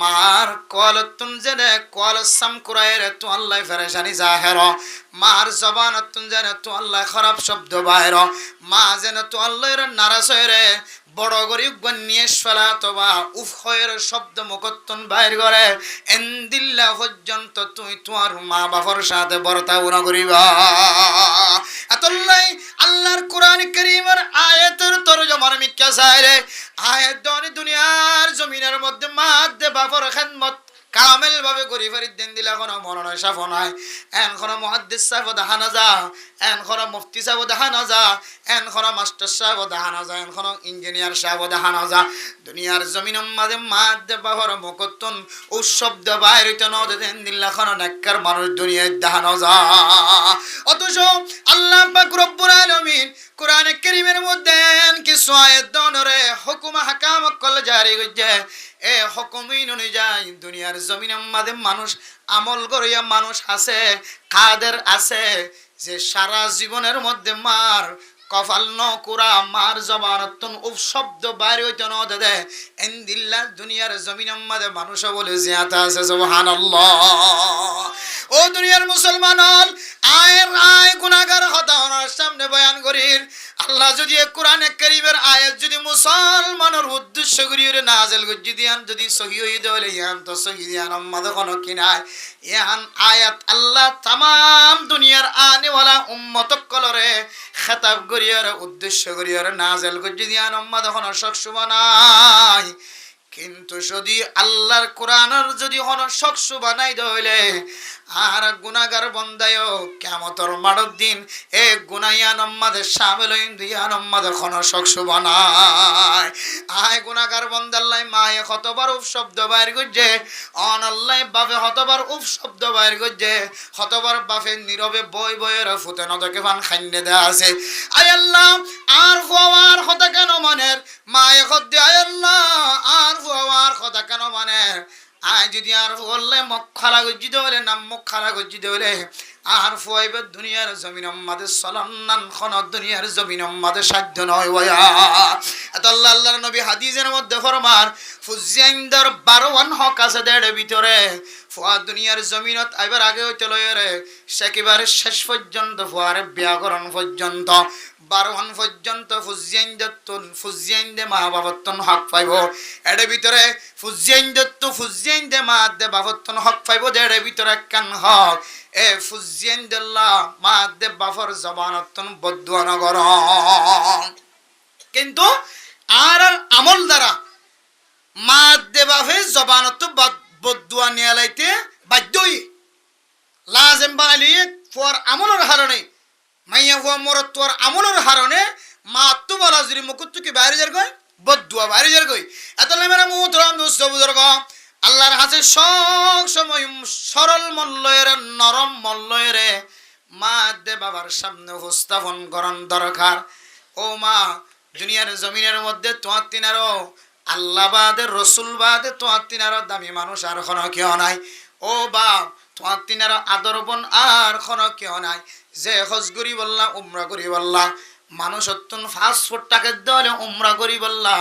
মার কলতুন জেনে কল সাম কুরাইরে তো আল্লাহ ফেরেশানি জাহের মার জবানতুন জেনে তো আল্লাহ খারাপ শব্দ বাইর মা জেনে তো আল্লাহর নারাজ হয়ে বড় গরিব গনিয়ে ফেলা তোবা উফ হয়ের শব্দ মুকত্তন বাইর করে এন্দিল্লা পর্যন্ত তুই তোমার মা বাবার সাথে বর্তাও না করিবা। এতলাই আল্লাহর কোরআন কারীমের আয়াতের তরজমার মিক্কা সাইরে আয়াত দনি দুনিয়ার জমিনের মধ্যে মাদে বাবার খিদমত কামেল ভাবে করি ফরিদ্দিন দিলা কোন মরণয় সাফ নাই এন কোন মুহাদ্দিস সাহেব দেখা না যা এন কোন মুফতি সাহেব দেখা না যা এন কোন মাস্টার সাহেব দেখা না যা এন কোন ইঞ্জিনিয়ার সাহেব দেখা না যা দুনিয়ার জমিনের মাঝে মাদে বাবার মুকত্তন ও শব্দ বাইর হইতে ন দেন দিলা কোন নেককার মানুষ দুনিয়ায় দেখা না যা। অথচ আল্লাহ পাক রব্বুল আলামিন কোরআন কারীমের মধ্যে কিছু আয়াত দনরে হুকুম হাকাম কল জারি কইছে এ হুকুমিন অনুযায়ী দুনিয়ার জমিনের মাঝে মানুষ আমল করিয়া মানুষ আছে কাদের আছে যে সারা জীবনের মধ্যে মার কফাল ন কুরা মার জবানতন উফ শব্দ বাইরে হইতে ন দে এন্দিল্লা দুনিয়ার জমিনের মাঝে মানুষ বলে জিয়াতা আছে সুবহানাল্লাহ। ও দুনিয়ার মুসলমান হল আয়ের আয় গুনাহগার হতা ওনার সামনে বয়ান করির আল্লাহ যদি কোরআনে কারীমের আয়াত যদি মুসলমানের উদ্দেশ্য করিয়ে নাযিল গজ্জি দিয়ান যদি সহি হই দলে ইয়ান তো সহি দিয়ান আম্মাদ কোন কিনায় ইয়ান আয়াত আল্লাহ तमाम দুনিয়ার আনে ওয়ালা উম্মত কলরে খেতাব করিয়ে উদ্দেশ্য করিয়ে নাযিল গজ্জি দিয়ান আম্মাদ কোন শখস বানাই। কিন্তু যদি আল্লাহর কোরআনের যদি হন শখস বানাই দইলে আর গুনাহগার বন্দায় কিয়ামতের মাঠের দিন এ গুনাহিয়ান আমাদের শামিল হইন দিয়ান আমাদের কোন শখস বানায়। আয় গুনাহগার বন্দাল্লাই মায়ে কতবার উফ শব্দ বাইর করছে অন আল্লাহ বাপে কতবার উফ শব্দ বাইর করছে কতবার বাপে নীরবে বই বইয়ের ফুতে নদকে ফান খাইনে দেয়া আছে। আয় আল্লাহ আর ফুয়ার কথা কেন মানের মায়ে খদ্দে আয় আল্লাহ আর ফুয়ার কথা কেন মানের আয় যদি আর বললে মুখ খালা গজ্জি দেবলে নাম মুখ খালা গজ্জি দেবলে আর ফুয়াইবে দুনিয়ার জমিন আমাদের সলান্নান খন দুনিয়ার জমিন আমাদের সাধ্য নয় ওয়া এত আল্লাহ আল্লাহর নবী হাদিসের মধ্যে ফরমান ফুজিয়াইন্দার 12 হক আছে দেড় ভিতরে ফুয়া দুনিয়ার জমিনত আইবার আগে হইতে লয় রে সেকেবারে শেষ পর্যন্ত ফুয়ারে ব্যাকরণ পর্যন্ত 12 পর্যন্ত ফুজিয়াইন্দে মা বাবতন হক পাইব এর ভিতরে ফুজিয়াইন্দে মা দে বাবতন হক পাইব এর ভিতরে কান হক এ ফুজিয়াইন্দাল্লাহ মা দে বাফর জবানতন বদুয়া নগর। কিন্তু আর আমল দ্বারা মা দে বাফে জবানত বদুয়া নিয়ে লাইতে বাধ্যই লাজেম বানালি ফর আমলের হারণে মাইয়া হুয়া মরত্বর আমলের হারণে মা তো বলা যদি মুকুত্তু কি বাইরে যার কই বদুয়া বাইরে যার কই এতলে মেরা মুহতরাম দোস্ত বুজুর্গ আল্লাহর হাতে সব সময় সরল মল্লয়ের নরম মল্লয়ের মা দে বাবার সামনে উপস্থাপন করন দরকার। ও মা দুনিয়ার জমিনের মধ্যে তোমার তিনারও আল্লাহ বাদে রসুল বাদে তোমার তিনারও দামি মানুষ আর কোনো কেউ নাই। ও বাপ তোমার তিনারও আদর বোন আর কোনো কেউ নাই যে হজ করি বললা উমরা করি বললা মানুষ 5 ফুট টাকা দেওয়ালে উমরা করি বললা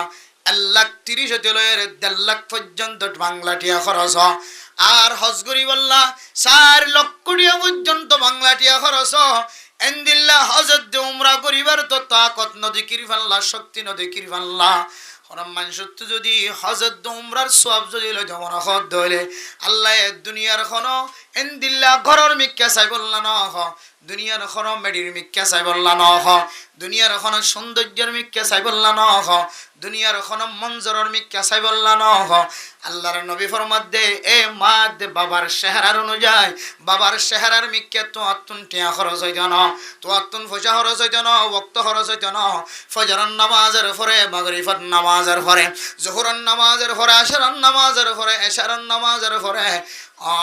1,30,000 হতে লয়ের 1.5 লাখ পর্যন্ত বাংলা টিয়া খরচ আর হজ করি বললা 4 লক্ষ টিয়া পর্যন্ত বাংলা টিয়া খরচ এন্দিল্লা হজত দে উমরা করিবার তো তাকত নদী কিরফাল্লা শক্তি নদী কিরফাল্লা মানুষত্ব যদি হজত উমরার সওয়াব যদি লইতে মনে হদ হইলে আল্লাহ দুনিয়ার খন এন্দিল্লা ঘরের মিক্কা চাই বললা ন দুনিয়ার এখন মেডির মিক্কা চাই বললা নহ, দুনিয়ার এখন সৌন্দর্যের মিক্কা চাই বললা নহ, দুনিয়ার এখন মঞ্জরের মিক্কা চাই বললা নহ। আল্লাহর নবী ফরমাত দে এ মা দে বাবার চেহারার অনুযায়ী বাবার চেহারার মিক্কা তো আত্তুন টিয়া খরচ হইত না, তো আত্তুন পয়সা খরচ হইত না, ওয়াক্ত খরচ হইত না। ফজরের নামাজের পরে, মাগরিবের নামাজের পরে, জোহরের নামাজের পরে, আসরের নামাজের পরে, এশারের নামাজের পরে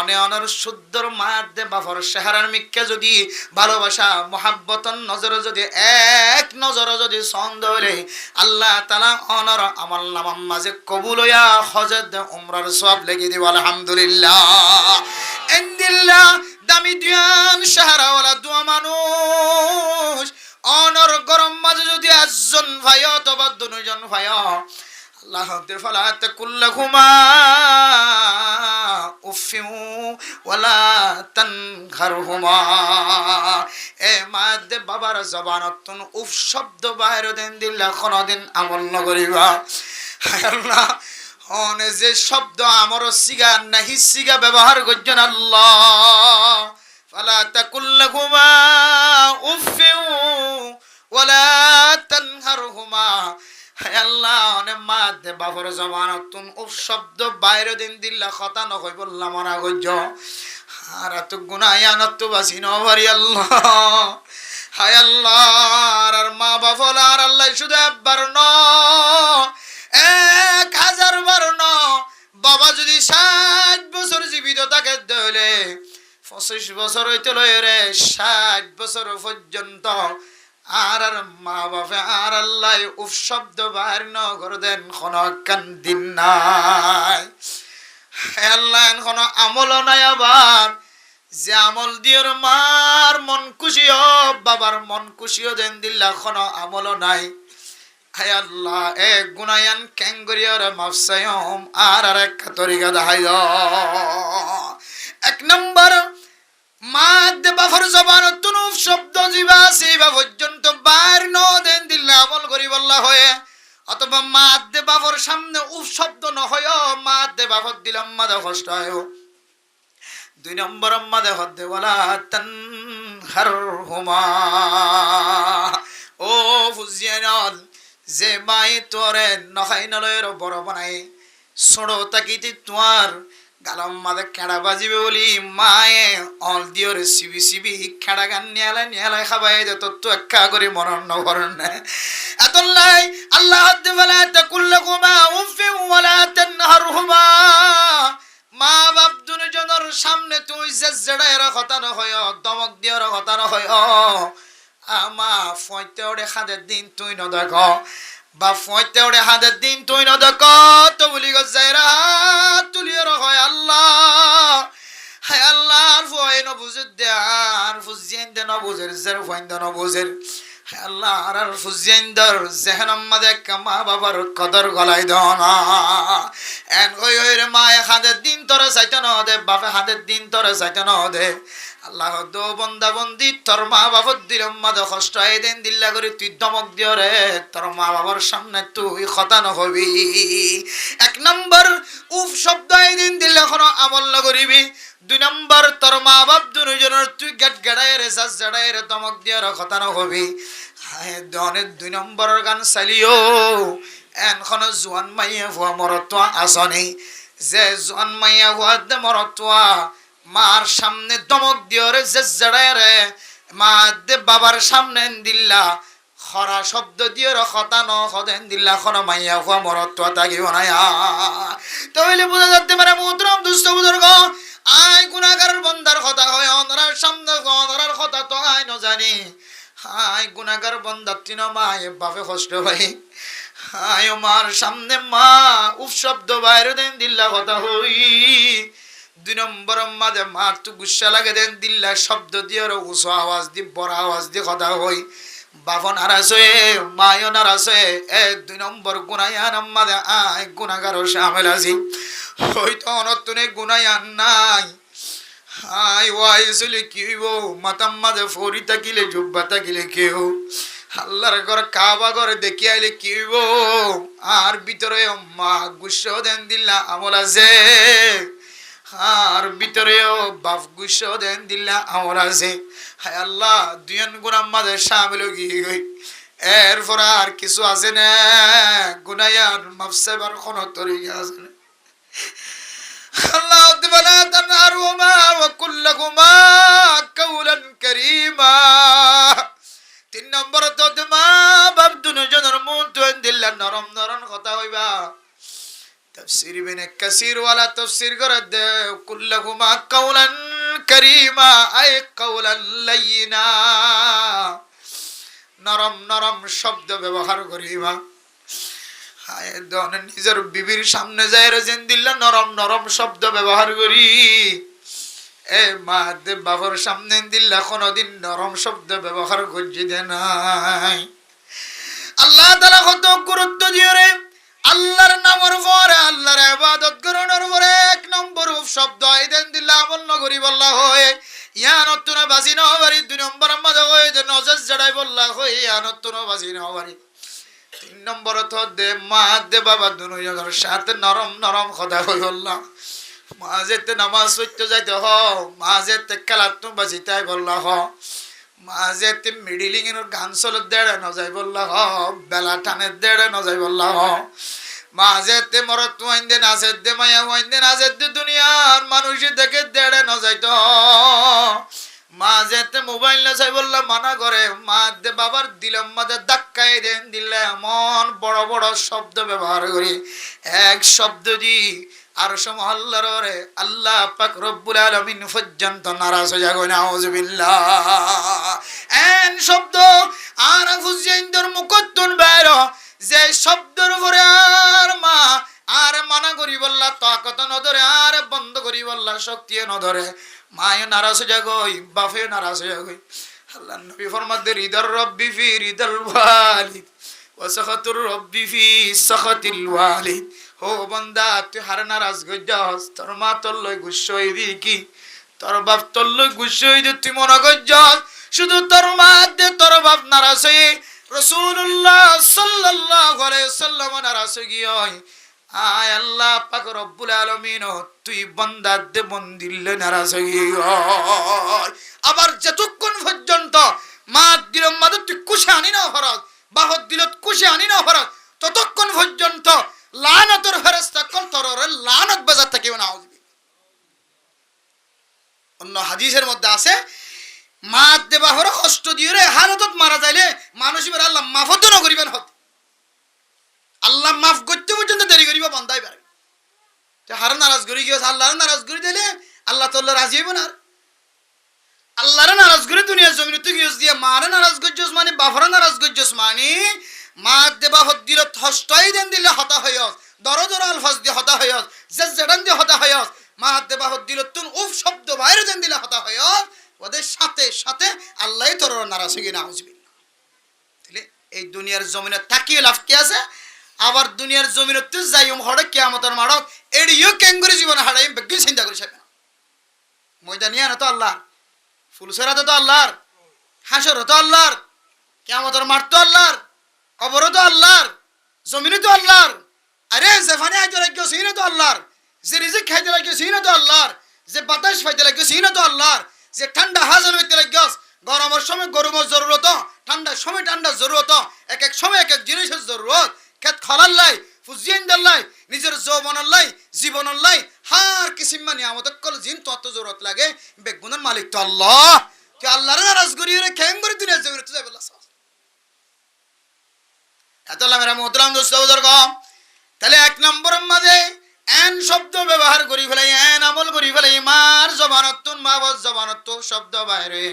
অনেক শুদ্ধর মায়ের দে বাবার চেহারার মিক্কা যদি ভালোবাসা মহাব্বতন নজরে যদি এক নজরে যদি ছন্দ হলে আল্লাহ তাআলা অনর আমল নামার মাঝে কবুল হইয়া হজরত উমরার সওয়াব লেগে দিব। আলহামদুলিল্লাহ ইন্দিল্লাহ দামি দিয়ান সাহারাওয়ালা দুয়া মানুষ অনর গরম মাঝে যদি একজন ভাই অথবা দুজন ভাই আল্লাহ ফালা তাকুল্লাহুমা উফিউ ওয়ালা তানহারহুমা। এ মাদে বাবার জবানতুন উফ শব্দ বাইর দেন দিল্লা কোনদিন আমল নগরিবা। হায় আল্লাহ অনে যে শব্দ আমার সিগা নাহি সিগা ব্যবহার করছেন আল্লাহ ফালা তাকুল্লাহুমা উফিউ ওয়ালা তানহারহুমা। আল্লাহ অনে মা দে বাবার জবানতুন উফ শব্দ বাইরে দিন দিল্লা কথা নকই বললাম মরা গজ্জ আর এত গুনায়ানত বাসি নভারি আল্লাহ। হায় আল্লাহ আর মা বাবা আর আল্লাহ শুধু একবার ন 1000 বার ন। বাবা যদি 60 বছর জীবিত থাকে তাহলে 25 বছর হইতে লয় রে 60 বছর পর্যন্ত আর আর মা বাবা আর আল্লাহ উফ শব্দ বাইর ন করে দেন কোনো কান দিন নাই। আল্লাহ কোনো আমল নাই আবার যে আমল দিওর মার মন খুশিও বাবার মন খুশিও দেন দিল্লা কোনো আমল নাই। হায় আল্লাহ এ গুনায়ান ক্যাঙ্গরিয়ার মাফসায়ম আর আর এক তরিকা দেখাই এক নম্বর মা দে বাবার জবান তুনুফ শব্দ জিবা সেইবা পর্যন্ত বাইর ন দেন দিল্লা আমল করি বল্লা হয়ে অথবা মা দে বাবার সামনে উফ শব্দ ন হয় মা দে বাবার দিলাম মাদা কষ্ট হয়। 2 নম্বর মাদে হদ্দে বলা তানহারহুমা। ও ফুজিয়ানল যে মাই তোরে নখাই নলয়ের বড় বানাই ছোড়ো তাকিতে তোমার গালম মাদে খেড়া বাজিবে বলি মায়ে অল দিওর সিবি সিবি খেড়া গান নিয়ালাই খাবাই দে তত্ত্ব একা করে মরণ নকরণ এতলাই আল্লাহ হদ্দে বলা তাকুল্লাকুমা উফি ওয়ালা তানহারহুমা। মা বাপ দুজনের সামনে তুই যে জড়াইর কথা নয় দমক দিওর কথা নয় আমা ফয়তে ওরে হাদের দিন তুই ন দেখ বা ফয়তে ওরে হাদের দিন তুই ন দেখ তো বলি গো যাইরা তুলিও হয় আল্লাহ। হায় আল্লাহ আর ফয় ন বুঝে দে আর ফুজিয়েন দে ন বুঝের জের ফয়ন দে ন বুঝের আল্লাহ আর ফুজিয়েন্দর জেহনম মাদে মা বাবার কদর গলাই দনা এন ওই রে মায়ে হাদের দিন তোরে চাইতে ন দে বাপে হাদের দিন তোরে চাইতে ন দে আল্লাহ দো বন্দা বন্দি তোর মা বাবার দিলম মাদে কষ্ট আই দেন দিল্লা করে তুই দমক দিও রে তোর মা বাবার সামনে তুই কথা নহবি। 1 নম্বর উফ শব্দ আই দিন দিল্লা কোনো আমল না করিবি। 2 নম্বর তোর মা বাপ দুজনের তুই গেট গেড়াই রে সাজ জড়াই রে দমক দিওর কথা নহবি। হায় দনে 2 নম্বরের গান চালিও এন খন জোয়ান মাইয়া ভুয়া মরতোয়া আসনি যে জোয়ান মাইয়া ভুয়া দে মরতোয়া মার সামনে দমক দিও রে যে জড়াই রে মা দে বাবার সামনে দিল্লা খরা শব্দ দিও রে কথা ন খদেন দিল্লা খন মাইয়া ভুয়া মরতোয়া তাগিব না তাহলে বোঝা যাচ্ছে মানে মুদ্রম দুষ্ট বুজুর্গ আই গুনাহগার বন্দার কথা হয় অনরার সামনে অনরার কথা তো আই ন জানি। হাই গুনাহগার বন্দা তিন মায়ে বাপে কষ্ট ভাই হাই মার সামনে মা উফ শব্দ বাইরে দেন দিল্লা কথা হই। 2 নম্বর মাঝে মার তো গুসা লাগে দেন দিল্লা শব্দ দিয়ে উঁচু আওয়াজ দি বড় আওয়াজ দি কথা হই বাবা নারাজ হয়ে মায়ও নারাজ হয়ে 2 নম্বর গুনায়ান মাঝে আই গুনাহগার শামিল আছি হয়তো অনতুনে গুনায়ান নাই। হাই ওয়াইসলে কি হইব মাতাম মাঝে ফরি থাকিলে জুব্বা থাকিলে কেউ আল্লাহর ঘর কাবা ঘরে দেখি আইলে কি হইব আর ভিতরে মা গুসা দেন দিল্লা আমল আছে আর ভিতরেও বাপ গুস দেন দিল্লা আমল আছে হায় আল্লাহ দুইন গুনার মাঝে শামিল গই এরপর আর কিছু আছে না গুনায়ার মাফসাবার কোন তরিকা আছে না আল্লাহ তাআলা তানারুমা ওয়া কুল্লাকুমা কাওলান কারীমা 3 নম্বর তো মা বাপ দুজনের মন তো দিল্লা নরম নরম কথা হইবা তাফসীর ইবনে কাসির ওয়ালা তাফসীর করে দে কুল্লাকুমা কাওলান কারীমা আই কাওলান লাইয়িনা নরম নরম শব্দ ব্যবহার করিবা হায় দন নিজের বিবির সামনে যায় রেজেন দিল্লা নরম নরম শব্দ ব্যবহার করি এ মা দে বাবার সামনে দিল্লা কোনদিন নরম শব্দ ব্যবহার করছি দে নাই আল্লাহ তাআলা কত গুরুত্ব দিয়ে রে আল্লাহর নামের পরে আল্লাহর ইবাদত করার পরে 1 নম্বর শব্দ আইদেন দিল্লা আমল নগরি বল্লা হয় ইয়ানতুনা বাজিনা হবারি 2 নম্বর মাঝে হয় যে নজর জড়াই বল্লা হয় ইয়ানতুনা বাজিনা হবারি 3 নম্বর তো দে মা দে বাবা দুজনের সাথে নরম নরম কথা কই বল্লা মা যেতে নামাজ পড়তে যাইতে হ মা যেতে কালাত বাজিতাই বল্লা হ মা যেতে মিডিলিং এর গান চলত দেড়ে ন যাই বল্লা হ বেলা টানে দেড়ে ন যাই বল্লা হ মা যেতে মরত ওয়াইন্দে নাচে দে মায়া ওয়াইন্দে নাচে দে দুনিয়ার মানুষ দেখে দেড়ে ন যাইতো মা যেতে মোবাইল না চাই বললা মানা করে মা দে বাবার দিলাম মাঝে ধাক্কাই দেন দিলে এমন বড় বড় শব্দ ব্যবহার করি এক শব্দ দি আর সমহল্লার রে আল্লাহ পাক রব্বুল আলামিন পর্যন্ত নারাজ হয়ে যাবে নাউজুবিল্লাহ এন শব্দ আর ফুজিন্দর মুকদ্দন বাইর যে শব্দের উপরে আর মা আর মানা করি বললা তাকত ন ধরে আর বন্ধ করি বললা শক্তি ন ধরে মায়ে নারাজ হয়ে যাগই বাপে নারাজ হয়ে যাগই আল্লাহ নবী ফরমাতে রিদার রব্বি ফি রিদাল ওয়ালিদ ওয়া সাখাতুর রব্বি ফি সাখাতিল ওয়ালিদ ও বান্দা তুই হার নারাজ গজ্জাস তোর মা তোর লই গুসা হইবি কি তোর বাপ তোর লই গুসা হইতে তুই মনে গজ্জাস শুধু তোর মা দে তোর বাপ নারাজ হই রাসূলুল্লাহ সাল্লাল্লাহু আলাইহি ওয়াসাল্লাম নারাজ হই আয় আল্লাহ পাক রব্বুল আলামিন তুই বান্দা দে বন্দিলে নারাজ হই আবার যতক্ষণ পর্যন্ত মা দিলম মাদ তুই কুশে আনি না ফরজ বাহত দিলত কুশে আনি না ফরজ ততক্ষণ পর্যন্ত লানতের ফেরেশতা কল তররে লানত বাজার থেকে নাউজুবিল্লাহ অন্য হাদিসের মধ্যে আছে মা দেবা হর কষ্ট দিয়ে রে হালতত মারা যাইলে মানুষ এবার আল্লাহ মাফত না করিবেন হত আল্লাহ মাফ করতে পর্যন্ত দেরি করিবা বান্দাই পারে তে হার নারাজ করি গিয়ে আল্লাহর নারাজ করে দিলে আল্লাহ তাআলা রাজি হইব না আল্লাহর নারাজ করে দুনিয়ার জমিনে তুই গিয়ে দিয়ে মারে নারাজ করছস মানে বাফরা নারাজ করছস মানে মা দেবা হত দিল হস্তাই দেন দিলে হতা হইস দরদর আলফাজ দিয়ে হতা হইস জজডান দিয়ে হতা হইস মা দেবা হত দিল তুন উফ শব্দ বাইরে দেন দিলে হতা হইস ওদের সাথে সাথে আল্লাহই তোর নারাজ হয়ে নাউজুবিল্লাহ তাহলে এই দুনিয়ার জমিনে তাকিয়ে লাভ কি আছে আবার দুনিয়ার জমিনে তুই যাইম হড়ে কিয়ামতের মাড়ত এড়িও কেঙ্গুরি জীবন হারাই বেগি চিন্তা করিস না ময়দানিয়া না তো আল্লাহ ফুলসরাতে তো আল্লাহর হাসর তো আল্লাহর কিয়ামতের মাঠ তো আল্লাহর কবর তো আল্লাহর জমিনে তো আল্লাহর আরে জেফানে আইতে লাগিও সিনে তো আল্লাহর যে রিজিক খাইতে লাগিও সিনে তো আল্লাহর যে বাতাস পাইতে লাগিও সিনে তো আল্লাহর যে ঠান্ডা হাজার হইতে লাগিও গরমের সময় গরমের জরুরত ঠান্ডার সময় ঠান্ডার জরুরত এক এক সময় এক এক জিনিসের জরুরত খেত খলার লাই ফুজিয়াইন্দার লাই নিজের যৌবনের লাই জীবনের লাই হার কিসিম মানে আমাদের কল জিন তত জরুরত লাগে বেগুনের মালিক তো আল্লাহ তুই আল্লাহর নারাজ করি রে খেম করে দুনিয়ার জমিনে তুই যাবে এত মেরা মোহতরাম দোস্ত বুজুর্গ তাহলে 1 নম্বরের মাঝে এন শব্দ ব্যবহার করি ফেলাই এন আমল করি ফেলাই মার জবানতুন মা বাপ জবানত শব্দ বাইরে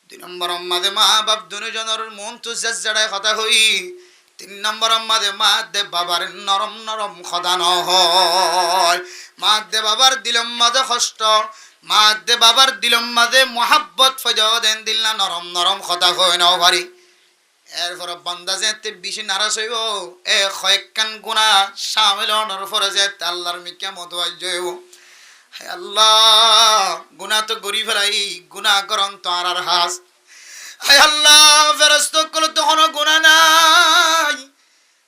2 নম্বরের মাঝে মা বাপ দুজনের মন তো জড়ায় কথা হই 3 নম্বরের মাঝে মা দে বাবার নরম নরম খদা ন হয় মা দে বাবার দিলম মাঝে কষ্ট মা দে বাবার দিলম মাঝে মোহাব্বত ফজা দেন দিল না নরম নরম কথা হয় না পারি এরপর বান্দা যেতে বেশি নারাজ হইব এ কয়েকখান গুনাহ শামিল হওয়ার পরে যে আল্লাহর মিকে মতওয়াজ হইব হে আল্লাহ গুনাহ তো গরি ফেলাই গুনাহ করন তো আর হাস হে আল্লাহ ফেরেশতা কল তো কোনো গুনাহ নাই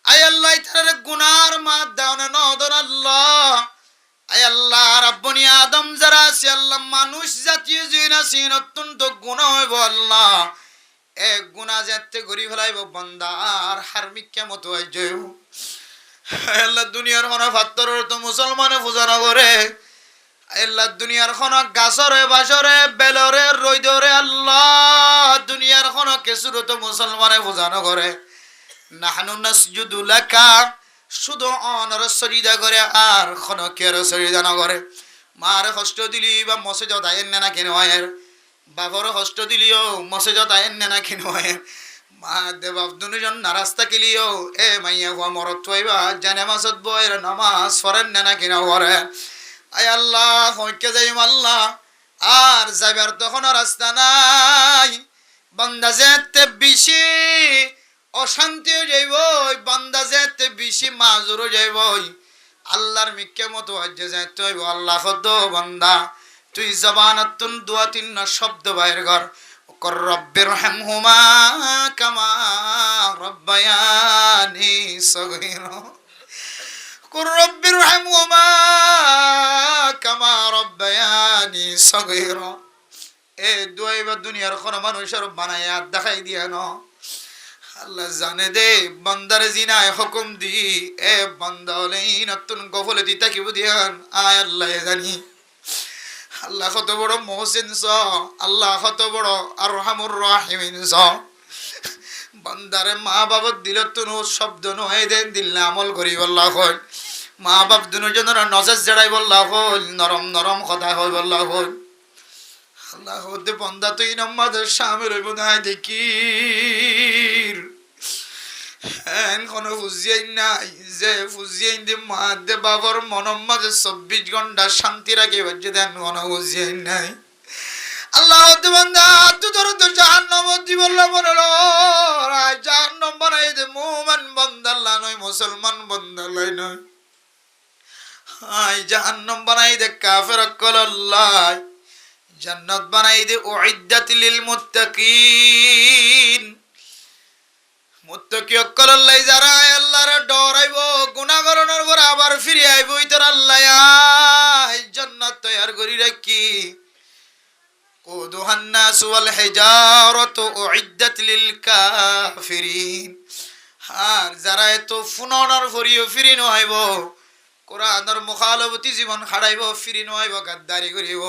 আয় আল্লাহ তার গুনার মাদ দাও না নদর আল্লাহ আয় আল্লাহ রাব্বনি আদম যারা আছে আছে আল্লাহ মানুষ জাতীয় জিন আছে অত্যন্ত গুনাহ হইব আল্লাহ এক গুনাহ যেতে করি ফেলাইব বান্দা আর হার্মিক কেমত হয়ে যাইব আল্লাহ দুনিয়ার কোনো ফাত্তরের তো মুসলমানে পূজা না করে আল্লাহ দুনিয়ার কোনো গাছরে বাসরে বেলরে রইদরে আল্লাহ দুনিয়ার কোনো কিছুর তো মুসলমানে পূজা না করে নাহনু নাসজুদু লাকা শুধু অনর সরিদা করে আর কোনো কের সরিদা না করে মার কষ্ট দিলি বা মসজিদ আইন না কেন হয় বাবার কষ্ট দিলিও মসজিদ আইন না কেন হয় মা দে বাপ দুজন নারাস্তা কিলিও এ মাইয়া হওয়া মরত হইবা জানে মাসত বইর নামাজ ফরেন না কেন করে আয় আল্লাহ হইকে যাইম আল্লাহ আর যাইবার তখন রাস্তা নাই বান্দা যেতে বেশি অশান্তিও যাইব বান্দা যেতে বেশি মাজুরও যাইব আল্লাহর মিক্কে মতো হজ্জে যাইতে হইব আল্লাহ খদ বান্দা তুই জবানাতুন দুয়া তিন শব্দ বাইর কর কর রব্বির রহমহুমা কামা রব্বায়ানি সগীরা কর রব্বির রহমহুমা কামা রব্বায়ানি সগীরা এ দুয়াইবা দুনিয়ার কোন মানুষের বানায়া দেখাই দিয়া ন আল্লাহ জানে দে বান্দার জিনায় হুকুম দি এ বান্দা হলেই নতুন গফলে দি তাকিব দিয়ান আয় আল্লাহ জানি আল্লাহ কত বড় মহসিন স আল্লাহ কত বড় আর রহমুর রাহিমিন স বান্দারে মা বাবা দিল তুন শব্দ নয় দেন দিল না আমল করি বল্লাহ হল মা বাপ দুজনের নজর জড়াই বল্লাহ হল নরম নরম কথা হয় বল্লাহ হল আল্লাহ হতে বন্দা তুই নামাজের সামনে রইব না দেখি কোনো বুঝিয়াই নাই যে বুঝিয়াই দে মা দে বাবার মনের মাঝে 24 ঘন্টা শান্তি রাখে বাজে দেন কোনো বুঝিয়াই নাই আল্লাহ হতে বন্দা তুই তোর তো জাহান্নাম দিব বললাম জাহান্নাম বানাই দে মুমিন বান্দা আল্লাহ নয় মুসলমান বান্দা আল্লাহ নয় আয় জাহান্নাম বানাই দে কাফের কল আল্লাহ জান্নাত বানাই দে উইদ্দাত লিল মুত্তাকিন মুত্তাকি অকল আল্লাহ যারা আল্লাহর ডরাইব গুনাহ করনের পর আবার ফিরে আইব ইতর আল্লাহ আই জান্নাত তৈয়ার করি রাখি কুদুহান নাস ওয়াল হিজারাতু উইদ্দাত লিল কাফিরিন আর যারা এত ফুননার ফরিও ফিরে নহাইব কোরআনের মুখালবতি জীবন খাড়াইব ফিরে নহাইব গাদ্দারি করিব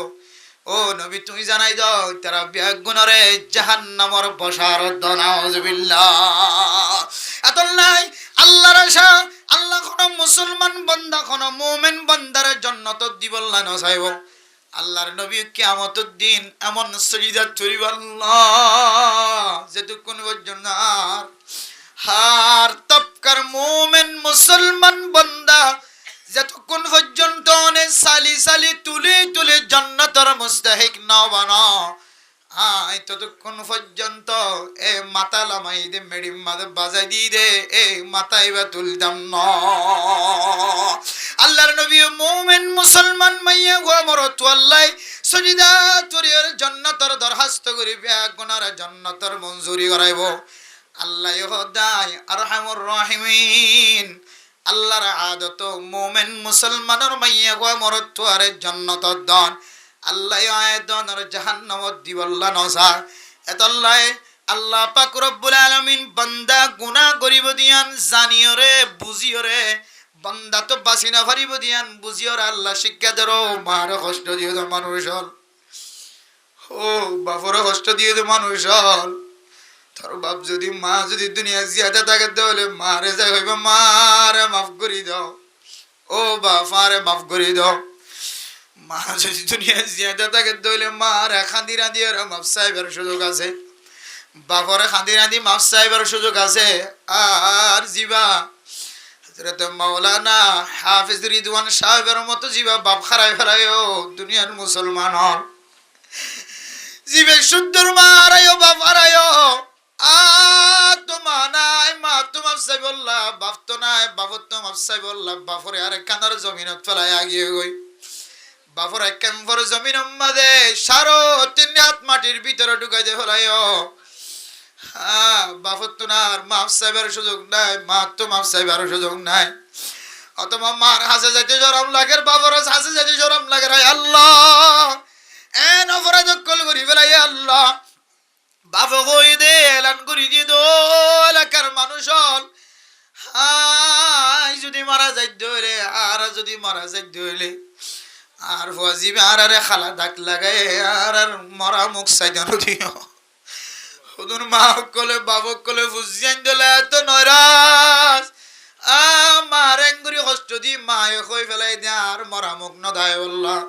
ও নবী তুমি জানাই দাও তারা বেগুনরে জাহান্নামের বসার নাউজুবিল্লাহ আতাল্লাই আল্লাহর আশা আল্লাহ কোন মুসলমান বান্দা কোন মুমিন বান্দার জান্নাত দিবল্লা না চাইব আল্লাহর নবী কিয়ামতের দিন এমন সিজদা করিব আল্লাহ যেতক্ষণ পর্যন্ত হার তপকার মুমিন মুসলমান বান্দা যতক্ষণ পর্যন্ত অনেক সালি সালি তুলে তুলে জান্নাতের মুস্তাহিক না বানা আয় ততক্ষণ পর্যন্ত এ মাতা লামাই দে মেডি মাদে বাজাই দি দে এ মাতাই বা তুলতাম না আল্লাহর নবী মুমিন মুসলমান মাইয়া গো মরত আল্লাহ সজিদা তরির জান্নাতের দরখাস্ত করিবে গুনার জান্নাতের মঞ্জুরি করাইব আল্লাহ খোদাই আরহামুর রাহিমিন আল্লাহর আদত মুমিন মুসলমানের মাইয়া গো মরত আরে জান্নাতের দান আল্লাহ আয়দনের জাহান্নামত দিবল্লা নসা এতল্লাহ আল্লাহ পাক রব্বুল আলামিন বান্দা গুনাহ করিব দিয়ান জানিয়রে বুঝিয়রে বান্দা তো বাসি না পারিব দিয়ান বুঝিয়রে আল্লাহ শিক্ষা দেরো মার কষ্ট দিও তো মানুষ হল ও বাপর কষ্ট দিও তো মানুষ হল তোর বাপ যদি মা যদি দুনিয়া জিয়াদা থাকে তাহলে মারে যাই হইব মারে মাফ করি দাও ও বাপারে মাফ করি দাও মা যদি দুনিয়া জিয়াদা থাকে তাহলে মারে খান্দি রাঁধি আর মাফ সাহেবের সুযোগ আছে বাপরে খান্দি রাঁধি মাফ সাহেবের সুযোগ আছে আর জিবা হযরত মাওলানা হাফিজ রিদওয়ান সাহেবের মতো জিবা বাপ খারাই ফেলায়ও দুনিয়ার মুসলমান হল জিবে সুন্দর মারায়ও বাপ হারায়ও তোমা নাই মা তোমার সাই বললা বাপ তো নাই বাবর তো মাপ সাই বললা বাপরে আর কানার জমিনত ফেলায় আগিয়ে গই বাপর এক ক্যাম্পর জমিন মাঝে 3.5 হাত মাটির ভিতরে ঢুকাই দিয়ে ফেলায় বাপর তো না আর মাপ সাইবার সুযোগ নাই মা তো মাপ সাইবার সুযোগ নাই অথবা মার হাসে যাইতে জরম লাগে বাপর হাসে যাইতে জরম লাগে আল্লাহ অপরাধ কল করি বেলাই আল্লাহ বাপ কই দে এলান করি দি দো এলাকার মানুষ হল হাই যদি মারা যাই দইলে আর যদি মারা যাই দইলে আর ফজিবে আর আরে খালা ডাক লাগাই আর আর মরা মুখ সাইদানো দিও হুদুর মা কলে বাবক কলে বুঝিয়ান দিলে তো নরাজ আমার এঙ্গুরি কষ্ট দি মায়ে কই ফেলাই দিয়া আর মরা মুখ নদায় বললাম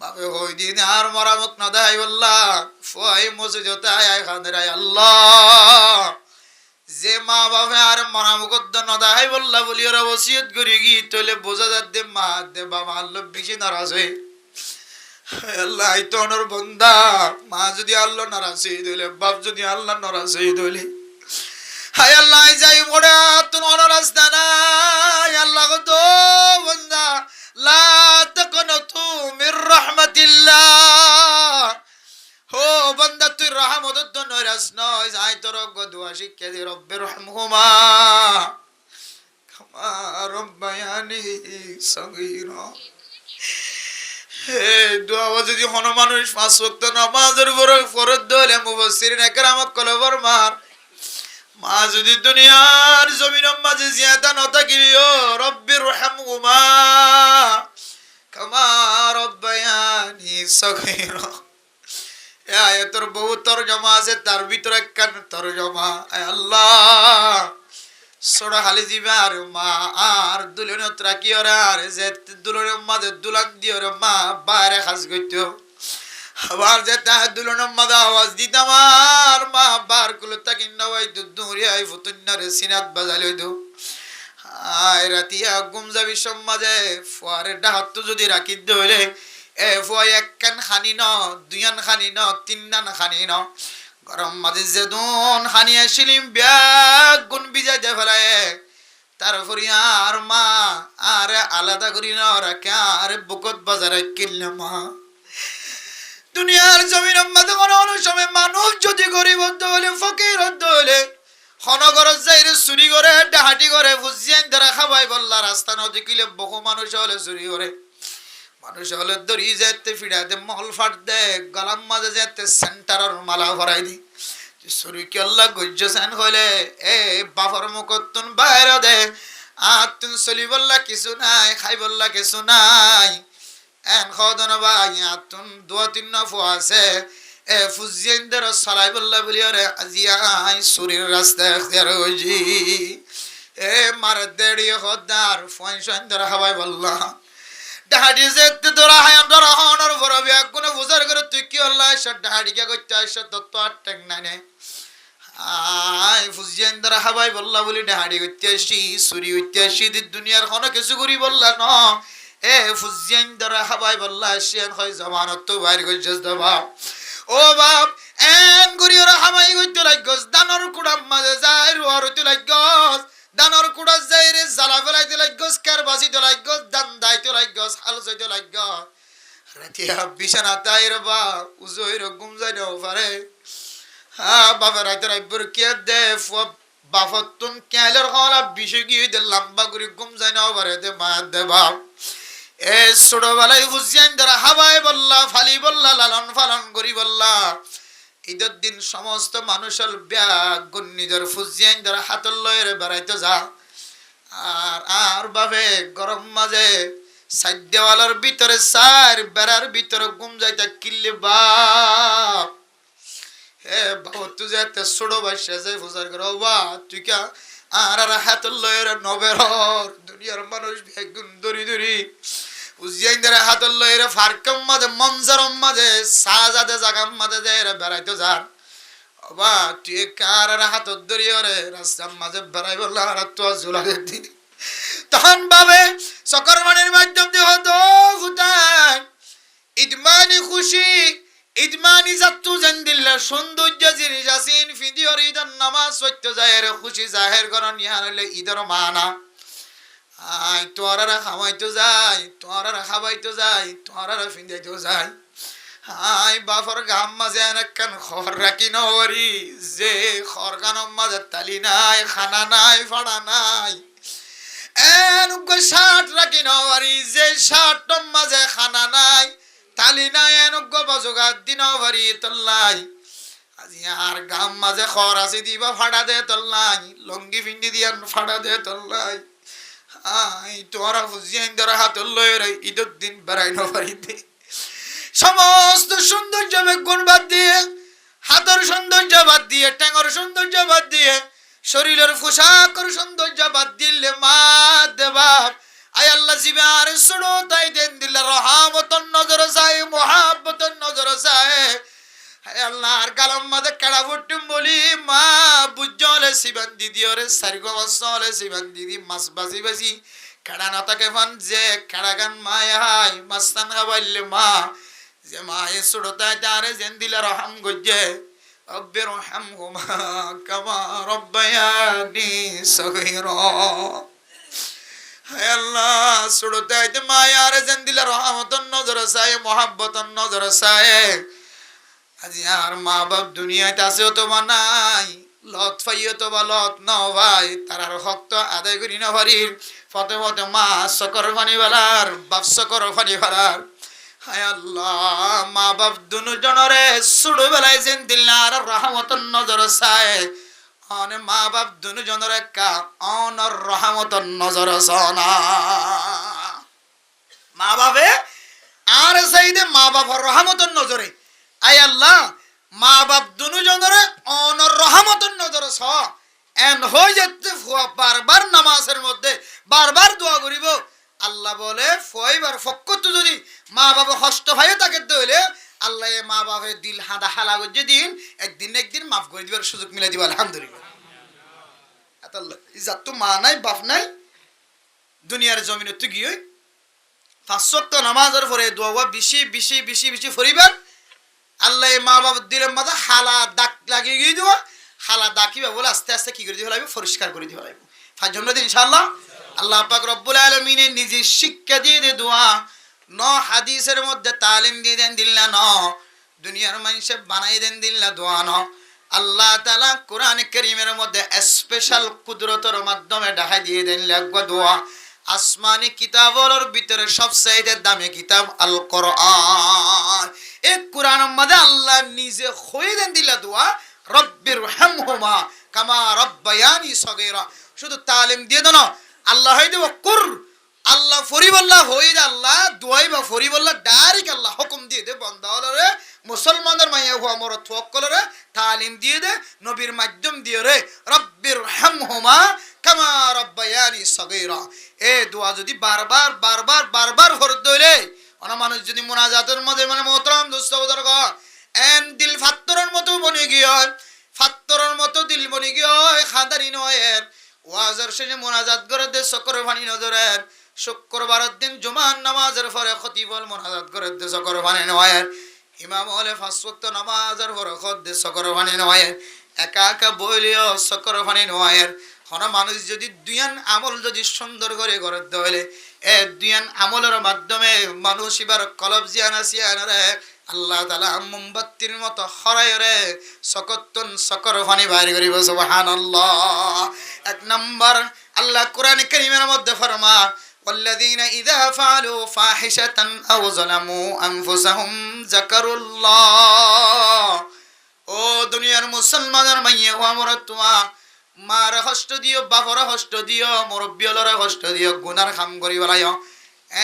বাবে কই দিন আর মরা মুখ নদায় বললাম ফয় মসজিদে আয় খাদরাই আল্লাহ যে মা বাবা আর মরা মুখ নদায় বললা বলি ওরা ওসিয়ত করি গি তলে বোঝা যাচ্ছে মা দে বাবা আল্লাহ বেশি নারাজ হয়ে আল্লাহ তো ওনার বন্দা মা যদি আল্লাহ নারাজ হয়ে দিলে বাপ যদি আল্লাহ নারাজ হয়ে দিলে হায় আল্লাহ যাই মোড়া তুন অনরাস্তা নাই আল্লাহ গো তো বন্দা লা তাকনাতু মির রাহমাতিল্লাহ ও বন্দা তুই রহমতের জন্য নৈরাস নয় যাই তোর দোয়া শিক্ষা দি রব্বির রহমহুমা কামা রব্বায়ানি সগীরা হে দোয়া যদি হন মানুষ পাঁচ ওয়াক্ত নামাজের উপর ফরজ দলে মুফাসসিরিন একরাম কলবর মার মা যদি দুনিয়ার জমিনের মাঝে জিয়াদা ন থাকিলিও রব্বির রহমহুমা কামা রব্বায়ানি সগীরা এ আয়াতের বহু তরজমা আছে তার ভিতরে একখান তরজমা আল্লাহ সোড়া খালি দিবে আর মা আর দুলনত রাখি ওরা আর যে দুলনের মাঝে দুলান দিয়ে ওরা মা বাইরে খাস করত আবার যে তা দুলনের মাঝে আওয়াজ দিতাম আর মা বার কুলো তাকি নওয়াই দুরি আই ফুতুন্নারে সিনাত বাজালে দো আয় রাতিয়া গুম যাবি সমাজে ফুয়ারে ডাহাত যদি রাখি দইলে এ ফুয়াই একখান খানি ন দুইয়ান খানি ন তিনদান খানি ন গরম মাঝে যে দুন খানি আসিলিম ব্যাগ গুণ বিজাই দে ফেলায় তারপরে আর মা আর আলাদা করি না রাখে আর বুকত বাজারে কিনলে মা দুনিয়ার জমিনের মাঝে কোনো সময় মানুষ যদি গরিব হলে ফকির হলে হনগরত যাইরে চুরি করে ডাহাটি করে বুঝিয়ান ধরা খাবাই বললা রাস্তা নদী কিলে বহু মানুষ হলে চুরি করে মানুষ হলে দড়ি যেতে ফিরাতে মহল ফাট দে গলাম মাঝে যেতে সেন্টারের মালা ভরাই দি চুরি কি আল্লাহ গজ্য সেন হইলে এ বাফর মুখতুন বাইরে দে আর তুন চলি বললা কিছু নাই খাই বললা কিছু নাই এন খদন ভাই আতুন দু তিন ফো আছে এ ফুজিয়েন্দের সালাই বললা বলি রে আজিয়াই চুরির রাস্তা এখতিয়ার হইজি এ মার দেড়ি খদার ফয়সন্দর হাওয়াই বললা ডাহাডি যেতে তোরা হায়ান ধরা হওয়ার উপর কোনো বুঝার করে তুই কি আল্লাহ এসব ডাহাডিকে করতে এসব তত্ত্ব আর টেক নাই নে আই ফুজিয়েন্দ্র হাবাই বললা বলি ডাহাডি করতে আসি চুরি করতে আসি দুনিয়ার কোনো কিছু করি বললা ন এ ফুজিয়েন্দ্র হাবাই বললা আসিয়ান হয় জমানত তো বাইর করছিস তো বাপ ও বাপ এন করি ওরা হাবাই করতে লাগছ দানর কুড়াম মাঝে যায় রুয়ার হইতে লাগছ দানর কুড়া যাই রে জ্বালা ফেলাইতে লাগছ কার বাসিতে লাগছ দান দাইতে লাগছ হাল যাইতে লাগছ রাতিয়া বিছানা তাই রে বা উজই রে ঘুম যাই দেও পারে হ্যাঁ বাবা রাইতে রাইবর কে দে বাফতুন কেলের হলা বিষে গিয়ে দে লম্বা করে ঘুম যাই নাও পারে দে মা দে বাপ এ ছোটবেলায় হুসিয়ান দ্বারা হাবাই বললা ফালি বললা লালন ফালন করি বললা ঈদের দিন সমস্ত মানুষের ব্যাগ গুন্নিদের ফুজিয়ান দ্বারা হাতল লয়ের বেড়াইতে যা আর আর বাবে গরম মাঝে সাইডওয়ালার ভিতরে সার বেড়ার ভিতরে ঘুম যাইতে কিল্লে বাপ হে বাবা তুই যাতে ছোট বাসা যাই ফুজার করে বা তুই কে আর আর হাতল লয়ের নবের দুনিয়ার মানুষ ব্যাগ গুন দরি দরি উজিয়ান দ্বারা হাতল লয়ের ফারকম মাঝে মঞ্জারম মাঝে সাজাদে জাগাম মাঝে যাই বেড়াইতে যান বা তুই কার আর হাতত দরিয়ে রে রাস্তার মাঝে বেড়াই বললা আর তো ঝুলাকে দিন তখন ভাবে সকরমানের মাধ্যম দিয়ে হতো ফুটান ইদমানি খুশি ইদমানি জাতু জানদিল্লা সৌন্দর্য জিনিস আসিন ফিদিওর ঈদের নামাজ সত্য জাহের খুশি জাহের করন ইহান হইলে ঈদের মানা আই তোরা খাওয়াইতো যাই তোরা খাওয়াইতো যাই তোরা ফিন্দাইতো যাই আই বাফর গাম মাঝে এনেকান খর রাখি নরি যে খর গানম মাঝে তালি নাই খানা নাই ফাড়া নাই এন শার্ট রাখি নরি যে শার্টম মাঝে খানা নাই তালি নাই এনজ্ঞ বাজুগাত দিন ভারি তল্লাই আজি আর গাম মাঝে খর আছে দিবা ফাড়া দে তল্লাই লঙ্গি ফিন্দি দিয়ান ফাড়া দে তল্লাই আই তোরা ফুজিয়ান ধরা হাত লই রে ঈদের দিন বেড়াই না পারিতে সমস্ত সৌন্দর্য গুণ বাদ দিয়ে হাতের সৌন্দর্য বাদ দিয়ে ট্যাঙর সৌন্দর্য বাদ দিয়ে শরীরের পোশাকর সৌন্দর্য বাদ দিলে মা দেবাব আয় আল্লাহ জিবার সুনো তাই দেন দিলে রহমতন নজর যায় মোহাব্বতন নজর যায় আয় আল্লাহর গালাম মাঝে কেড়া ফুটুম বলি মা বুঝলে সিবান দিদি ওরে সারিগো বসলে সিবান দিদি মাছ বাজি বাজি কেড়া না তাকে ফান যে কেড়া গান মায় হাই মাস্তান খাবাইলে মা যে মায়ে সুড়তায় তারে যেন দিলে রহম গজ্জে রব্বি রহমহুমা কামা রব্বায়ানি সগীরা হে আল্লাহ সুড়তায় মায়ারে যেন দিলে রহমতন নজর চায় মোহাব্বতন নজর চায় আজি আর মা বাপ দুনিয়াতে আছে তো নাই লত ফাইও তো বা লত ন ভাই তার হক তো আদায় করি না পারির ফতে ফতে মা সকর ফানি বেলার বাপ সকর ফানি বেলার হায় আল্লাহ মা বাপ দুনু জনরে ছোট বেলায় যেন দিলার রহমতন নজর চায় অনে মা বাপ দুনু জনরে কা অনর রহমতন নজর সনা মা বাপে আর চাইদে মা বাবার রহমতন নজরে আয় আল্লাহ মা বাপ দুনু জনরে অনর রহমতন নজর স এন হয়ে যেতে বারবার নামাজের মধ্যে বারবার দোয়া করিব আল্লাহ বলে ফয়বার ফক্কত যদি মা বাবা কষ্ট হয় তাকে দইলে আল্লাহ মা বাপের দিল হাদা হালা গজে দিন একদিন মাফ করে দিবার সুযোগ মিলাই দিব আলহামদুলিল্লাহ আল্লাহ ইজাত তো মা নাই বাপ নাই দুনিয়ার জমিনে তো গিয়ে 5 ওয়াক্ত নামাজের পরে দোয়া বেশি বেশি বেশি বেশি ফরিবার আল্লাহ মা বাবার দিলের মাথা হালা দাগ লাগিয়ে গিয়ে দেওয়া হালা দাকিবা বলে আস্তে আস্তে কি করে দিতে লাগবে পরিষ্কার করে দিতে লাগবে ফাজর দিন ইনশাআল্লাহ আল্লাহ পাক রব্বুল আলামিন নিজে শিক্ষা দিয়ে দে দোয়া ন হাদিসের মধ্যে তালিম দিয়ে দেন দিল্লা ন দুনিয়ার মানুষে বানাই দেন দিল্লা দোয়া ন আল্লাহ তাআলা কোরআন কারীমের মধ্যে স্পেশাল কুদরতের মাধ্যমে ঢাকা দিয়ে দেন লাগবে দোয়া আসমানি কিতাবের ভিতরে সবচেয়ে দামি কিতাব আল কোরআন এই কোরআনের মধ্যে আল্লাহ নিজে কই দেন দিল্লা দোয়া রব্বির রহমহুমা কামা রব্বায়ানি সগীরা শুধু তালিম দিয়ে দাও আল্লাহ হই দেব কুর আল্লাহ ফরিবল্লাহ হই দে আল্লাহ দুয়াই বা ফরিবল্লাহ ডাইরেক্ট আল্লাহ হুকুম দিয়ে দে বান্দা হলরে মুসলমানদের মাইয়া হুয়া মর তওয়াক্কুলরে তালিম দিয়ে দে নবীর মাধ্যম দিয়ে রে রব্বির রহমহুমা কামা রব্বায়ানি সগীরা এই দোয়া যদি বারবার বারবার বারবার পড়তে হইলে অনা মানুষ যদি মুনাজাতের মধ্যে মানে মোহতরম দোস্ত বুজুর্গ এন দিল ফাত্তরের মতো বনে গিয়ে ফাত্তরের মতো দিল বনে গিয়ে খাদারি নয় ওয়াজের শেষে মুনাজাত করে দে সকর পানি নজরের শুক্রবারের দিন জুমার নামাজের পরে খতিবল মুনাজাত করে দে সকর পানি নয় ইমাম হলে 5 ওয়াক্ত নামাজের পরে খত দে সকর পানি নয় একা একা বইলেও সকর পানি নয় হন মানুষ যদি দুইয়ান আমল যদি সুন্দর করে করতে হলে এ দুইয়ান আমলের মাধ্যমে মানুষ এবার কলব জিয়ান আসিয়ানরে আল্লাহ তাআলা মোমবাতির মতো খরায়রে সকতন সকর পানি বাইর করিব সুবহানাল্লাহ এক নাম্বার আল্লাহ কোরআন কারীমের মধ্যে ফরমান والذين اذا فعلوا فاحشة او ظلموا انفسهم ذكروا الله ও দুনিয়ার মুসলমানের মাইয়া ও আমার তোয়া মার কষ্ট দিও বাপর কষ্ট দিও মুরব্বিয়লরে কষ্ট দিও গুনার কাম করি বলায়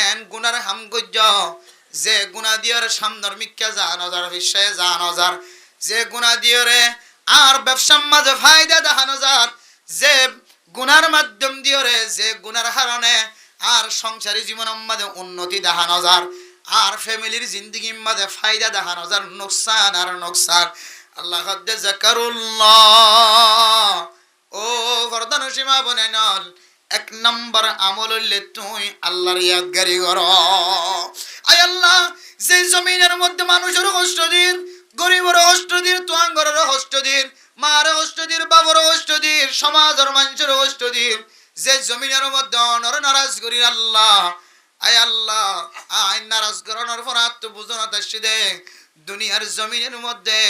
এন গুনার কাম গজ্জ যে গুনাহ দিয়র সামনের মিক্কা জানজার বিষয়ে জানজার যে গুনাহ দিয়রে আর ব্যবসার মাঝে ফায়দা দেখানো যার যে গুনার মাধ্যম দিয়রে যে গুনার কারণে আর সংসারী জীবনের মাঝে উন্নতি দেখানো যার আর ফ্যামিলির জিন্দেগির মাঝে ফায়দা দেখানো যার নোকসান আর নোকসান আল্লাহ কদ্দে যাকারুল্লাহ ও ফরদান সীমা বনে নল এক নম্বর আমল হইলে তুই আল্লাহর ইয়াদগারি কর আয় আল্লাহ যে জমিনের মধ্যে মানুষের কষ্ট দিন গরিবের কষ্ট দিন তোয়াঙ্গরের কষ্ট দিন মার কষ্ট দিন বাবার কষ্ট দিন সমাজের মানুষের কষ্ট দিন যে জমিনের মধ্যে অনর নারাজ করি আল্লাহ আয় আল্লাহ আই নারাজ করানোর পর আত্মবুঝনা তাসি দে দুনিয়ার জমিনের মধ্যে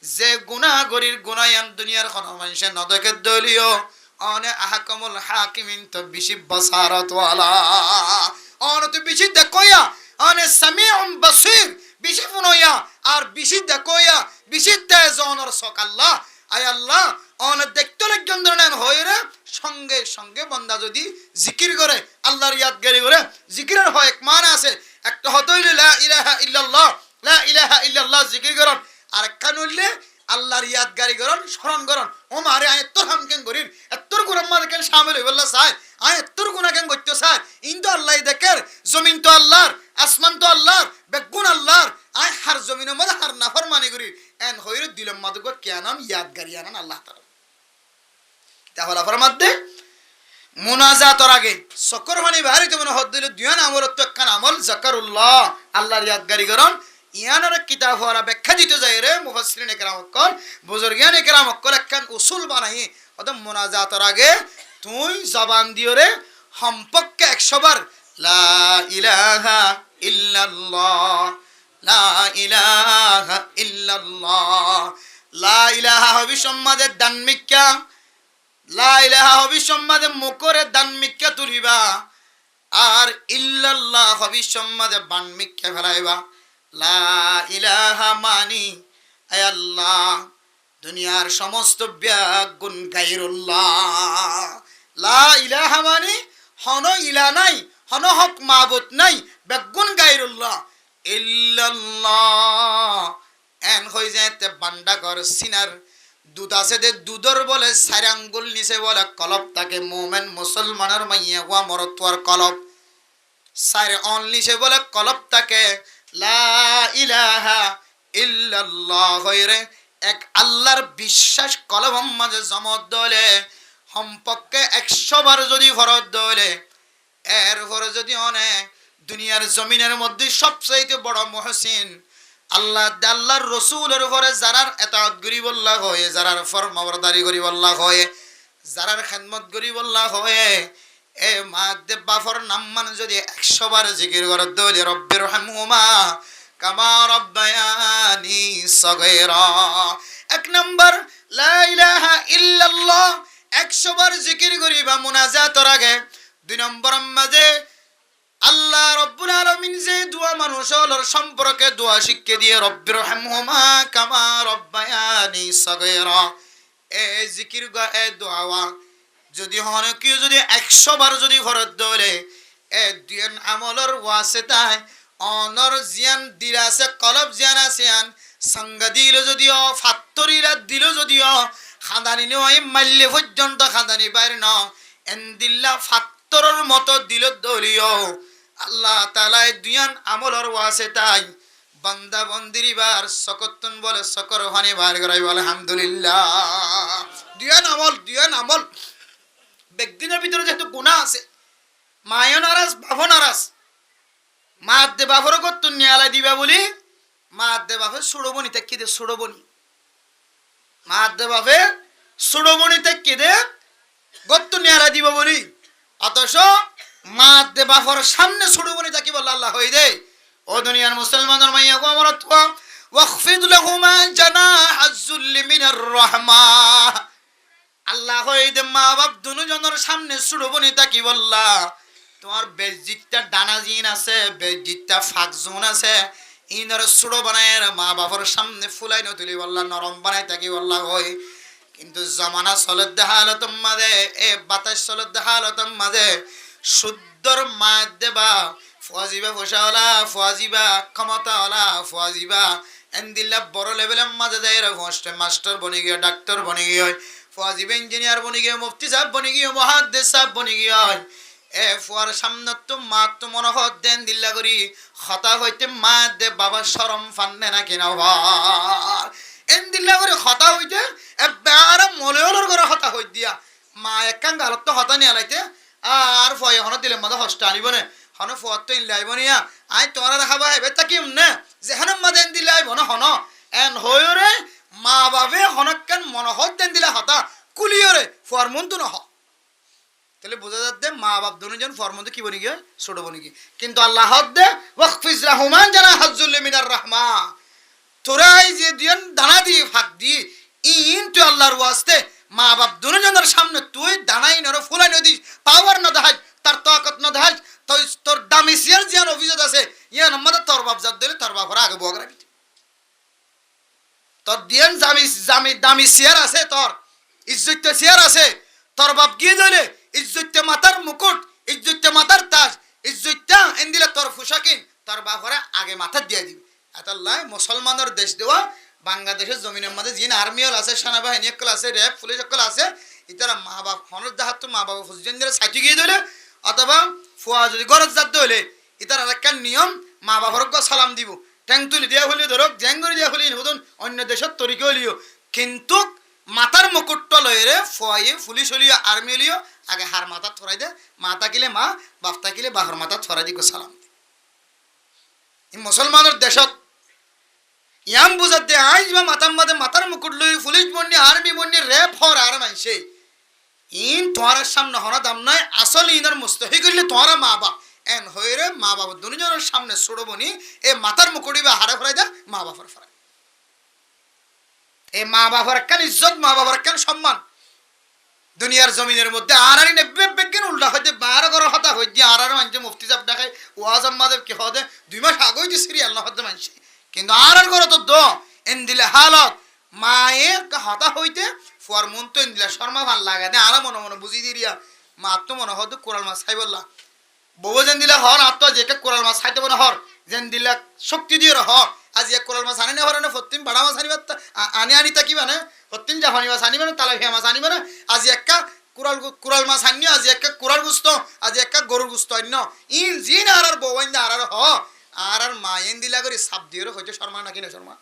যে গুনাহ গরির গুনায়ান দুনিয়ার কোন মানুষের নদকে দলিও অনে আহকামুল হাকিমিন তো বেশি বসারত ওয়ালা অনে তো বেশি দেখোয়া অনে সামিউম বাসীর বিশিদ্ধ কইয়া বিশিদ্ধ জনর সক আল্লাহ আয় আল্লাহ অনেক দেখতে লাগন ধরনের হইরে সঙ্গে সঙ্গে বান্দা যদি জিকির করে আল্লাহর ইয়াদগারি করে জিকিরের হয় এক মান আছে একটা হতইলে লা ইলাহা ইল্লাল্লাহ লা ইলাহা ইল্লাল্লাহ জিকির করন আর একখান হইলে আল্লাহর ইয়াদগারি করন স্মরণ করন ও মারে আয় তোর হামকেন করির এত্তর গুনাহ মার কেন শামিল হই বললা চাই আয় এত্তর গুনাহ কেন করতে চাই ইন তো আল্লাহ দেখের জমিন তো আল্লাহর আসমান তো আল্লাহর বেগুন আল্লাহর আয় হার জমিনের মধ্যে হার নাফরমানি করি এন হইরে দিলম মাদুক কেনাম ইয়াদগারি আনান আল্লাহ তাআলা তাহলে ফরমাতে মুনাজাতর আগে সকর মানে বাড়ি তো মনে হদ দিল দুয়ান আমল তো একখান আমল যাকারুল্লাহ আল্লাহর ইয়াদগারি করন ইয়ানার কিতাব হওয়ার ব্যাখ্যা দিতে যায় রে মুফাসসিরিন একরাম কল বুজুর্গান একরাম কল একখান উসুল বানাই অত মুনাজাতর আগে তুই জবান দিও রে সম্পর্কে 100 বার লা ইলাহা ইল্লাল্লাহ লা ইলাহা ইল্লাল্লাহ লা ইলাহা হবি সম্মাদের দান মিক্কা লা ইলাহা হবি সম্মাদে মুকরে দান মিক্কা তুলিবা আর ইল্লাল্লাহ হবি সম্মাদে বান মিক্কা ফেলাইবা লা ইলাহা মানি আয় আল্লাহ দুনিয়ার সমস্ত ব্যাগুন গায়রুল্লাহ লা ইলাহা মানি হন ইলা নাই হন হক মাবুদ নাই বেগুন গায়রুল্লাহ ইল্লাল্লাহ এন হই যাতে বান্দা কর সিনার দুধ আছে দে দুধর বলে 4 আঙ্গুল নিচে বলে কলব তাকে মুমিন মুসলমানের মাইয়া ওয়া মরতওয়ার কলব 4 অন নিচে বলে কলব তাকে লা ইলাহা ইল্লাল্লাহ হইরে এক আল্লাহর বিশ্বাস কলব মাঝে জমত দলে সম্পর্কে 100 বার যদি ফরজ দলে এর পরে যদি অনে দুনিয়ার জমিনের মধ্যে সবচেয়ে বড় মুহসিন আল্লাহ আল্লাহর রাসূলের উপরে যারার ইতাআত করি বল্লাহ হয় যারার ফরমাবরদারি করি বল্লাহ হয় যারার খিদমত করি বল্লাহ হয় এ মাদে বাফর নাম মান যদি 100 বার জিকির করে দলে রব্বির রহমহুমা কামা রব্বায়ানি সগীরা এক নাম্বার লা ইলাহা ইল্লাল্লাহ 100 বার জিকির করিবা মুনাজাতের আগে দুই নম্বর মাঝে আল্লাহ রব্বুল আলামিন যে দোয়া মানুষের সম্পর্কে দোয়া শিক্ষা দিয়ে রব্বির রহমহুমা কামা রব্বায়ানি সগীরা এই জিকির গা এই দোয়া যদি হন কি যদি 100 বার যদি ফরজ দলে এই দিন আমলের ওয়াসিতায় অনর জিয়ান দিরাসে কলব জিয়ান আসিয়ান সঙ্গ দিল যদিও ফাত্তরিরা দিল যদিও খাদানি নয় মাল্লে পর্যন্ত খাদানি বাইরে ন এন্দিল্লা ফাত্তরের মতো দিল দলিও আল্লাহ তাআলা দুয়ান আমলের ওয়াসিতাই বান্দা বন্দিরিবার সকতন বলে সকর হানি বার করাই বলে আলহামদুলিল্লাহ দুয়ান আমল ব্যক্তির ভিতরে যেহেতু গুনাহ আছে মায় নারাজ বাবা নারাজ মা দে বাবার কত নিয়ালা দিবা বলি মা দে বাপে সুড়বনি তেকি দে সুড়বনি মা দে বাপে সুড়বনি তেকি দে কত নিয়ালা দিবা বলি অথচ মা দে বাবার সামনে সুড়বনি তাকি বল আল্লাহ হই দে ও দুনিয়ার মুসলমানের মাইয়া গো আমার তো ওয়াখফিদ লাহুমা জানাহাজ যুল্লি মিনার রাহমা আল্লাহ হই দে মা বাপ দুজনের সামনে সুড়বনি তাকি বললা তোমার বেজিতটা ডানা জিন আছে বেজিতটা ফাকজুন আছে ইনর সুড়ো বানায় মা বাবার সামনে ফুলাই নতুলি বললা নরম বানাই তাকি বললা হই কিন্তু জামানা চলত দেখালতম মাঝে এ বাতাস চলত দেখালতম মাঝে শুদ্ধর মা দেবা ফুয়াজিবা ফসাওয়ালা ফুয়াজিবা ক্ষমতাওয়ালা ফুয়াজিবা এন্দিল্লা বড় লেভেলের মাঝে যাই হোস্টেল মাস্টার বনে গিয়ে ডাক্তার বনে গিয়ে ফুয়াজিবা ইঞ্জিনিয়ার বনে গিয়ে মুফতি সাহেব বনে গিয়ে মুহাদ্দিস সাহেব বনে গিয়ে এ ফুয়ার সামনে তো মা তো মনে হয় দেন দিল্লা করি হতা হইতে মা দে বাবা শরম ফান্নে না কিনা এন দিল্লা করে হতা হইতে এবার মলেওর করে হতা হই দিয়া মা একান গালত তো হতা নিয়ে আলাইতে আর ফয় হন দিলে মাদা হস্ত আনিব না হন ফুয়ার তো ইন লাইব নিয়া আই তোরা দেখাবা এবার তাকি নে যেখানে মা দেন দিলে আইব না হন এন হইরে মা বাবে হনকান মনে হয় দেন দিলা হতা কুলিয়রে ফুয়ার মন তো নহ তাহলে বোঝা যাচ্ছে মা বাপ দুজন ফরমতে কি বনি গিয়ে ছোট বনি গিয়ে কিন্তু আল্লাহ দে ওয়াকফিজ রাহমান জানাহাজ যুল্লি মিনার রাহমা তোরাই যে দিন দানা দিয়ে ফাঁক দি ইন তুই আল্লাহর ওয়াস্তে মা বাপ দুজনের সামনে তুই দানাই নর ফুলাই নদী পাওয়ার না দেখাই তার তাকত না দেখাই তুই তোর দামি সিয়ার জিয়ান অভিযোগ আছে ইয়া নম্বর তোর বাপ জাত দিলে তোর বাপরা আগে বগরা তোর দিয়েন দামি চেয়ার আছে, তোর ইজ্জতে চেয়ার আছে, তোর বাপ গিয়ে ধরে ইজ্জতে মাথার মুকুট, ইজ্জতে মাথার তাজ, ইজ্জতটা এন দিলে তোর পোশাকিন তোর বাপরে আগে মাথা দিয়ে দিবি। এতাল্লাই মুসলমানের দেশ দেওয়া বাংলাদেশের জমিনের মধ্যে যিন আর্মিওল আছে, সেনাবাহিনী একল আছে, র্যাব পুলিশ একল আছে, ইতারা মা বাপ হনর জাহাত মা বাবা ফুসজেন দিলে সাইটি গিয়ে দিলে অথবা ফুয়া যদি গরজ যাতে হলে ইতার একটা নিয়ম মা বাবার সালাম দিব, ট্যাং তুলি দিয়া হলে ধরক জ্যাং করে দিয়া হলে হতুন অন্য দেশের তরিকে হলিও, কিন্তু মাথার মুকুটটা লয়ে ফুয়াইয়ে পুলিশ হলিও আর্মি হলিও আগে হার মাথা ছড়াই দে, মা তাকিলে মা, বাপ তাকিলে বাহর মাথা ছড়াই দিব সালাম দি। মুসলমানের দেশত ইয়াম বুঝাতে আইজ বা মাথার মুকুট লই পুলিশ বন্যে আর্মি বন্যে র্যাব হর আর মাইছে ইন তোমার সামনে হনা দাম নাই, আসল ইনার মুস্তহি করলে তোমার মা বাপ এন হয়ে রে মা বাবা দুজনের সামনে ছোড়বনি এ মাথার মুকুটি বা হারে ফেরাই দা মা বাবার ফেরাই, এ মা বাবার কেন ইজ্জত, মা বাবার কেন সম্মান দুনিয়ার জমিনের মধ্যে। আর আর বেগেন উল্টা হইতে 12 ঘর হতা হইতে আর আর মানছে মুফতি সাহেব দেখায় ওয়াজ আম্মাদের কি হদে 2 মাস আগেই যে সিরিয়াল না হতে মানছে, কিন্তু আর আর ঘর তো দ এন দিলে হালত মায়ে হতা হইতে ফুয়ার মন তো এন দিলে শর্মা ভাল লাগে না, আর মনে মনে বুঝি দিরিয়া মা তো মনে হতো কোরাল মাছ খাই বললা বউ যেন দিলে হর আত্ম যে কোরাল মাছ খাইতে মনে হর যেন দিলে শক্তি দিয়ে হর আজ এক কোরাল মাছ আনি না হরে না ফত্তিম বাড়া মাছ আনিবার আনি তাকি মানে ফত্তিম জাফানি মাছ আনিবে না তালাফিয়া মাছ আনিবে না, আজ একটা কুরাল মাছ আনিও, আজ একটা কুরার গুস্ত, আজ একটা গরুর গুস্ত অন্য ইন জিন আর আর বউ আর আর হ আর আর মা এন দিলা করে সাপ দিয়ে হইতে শর্মা নাকি না শর্মা,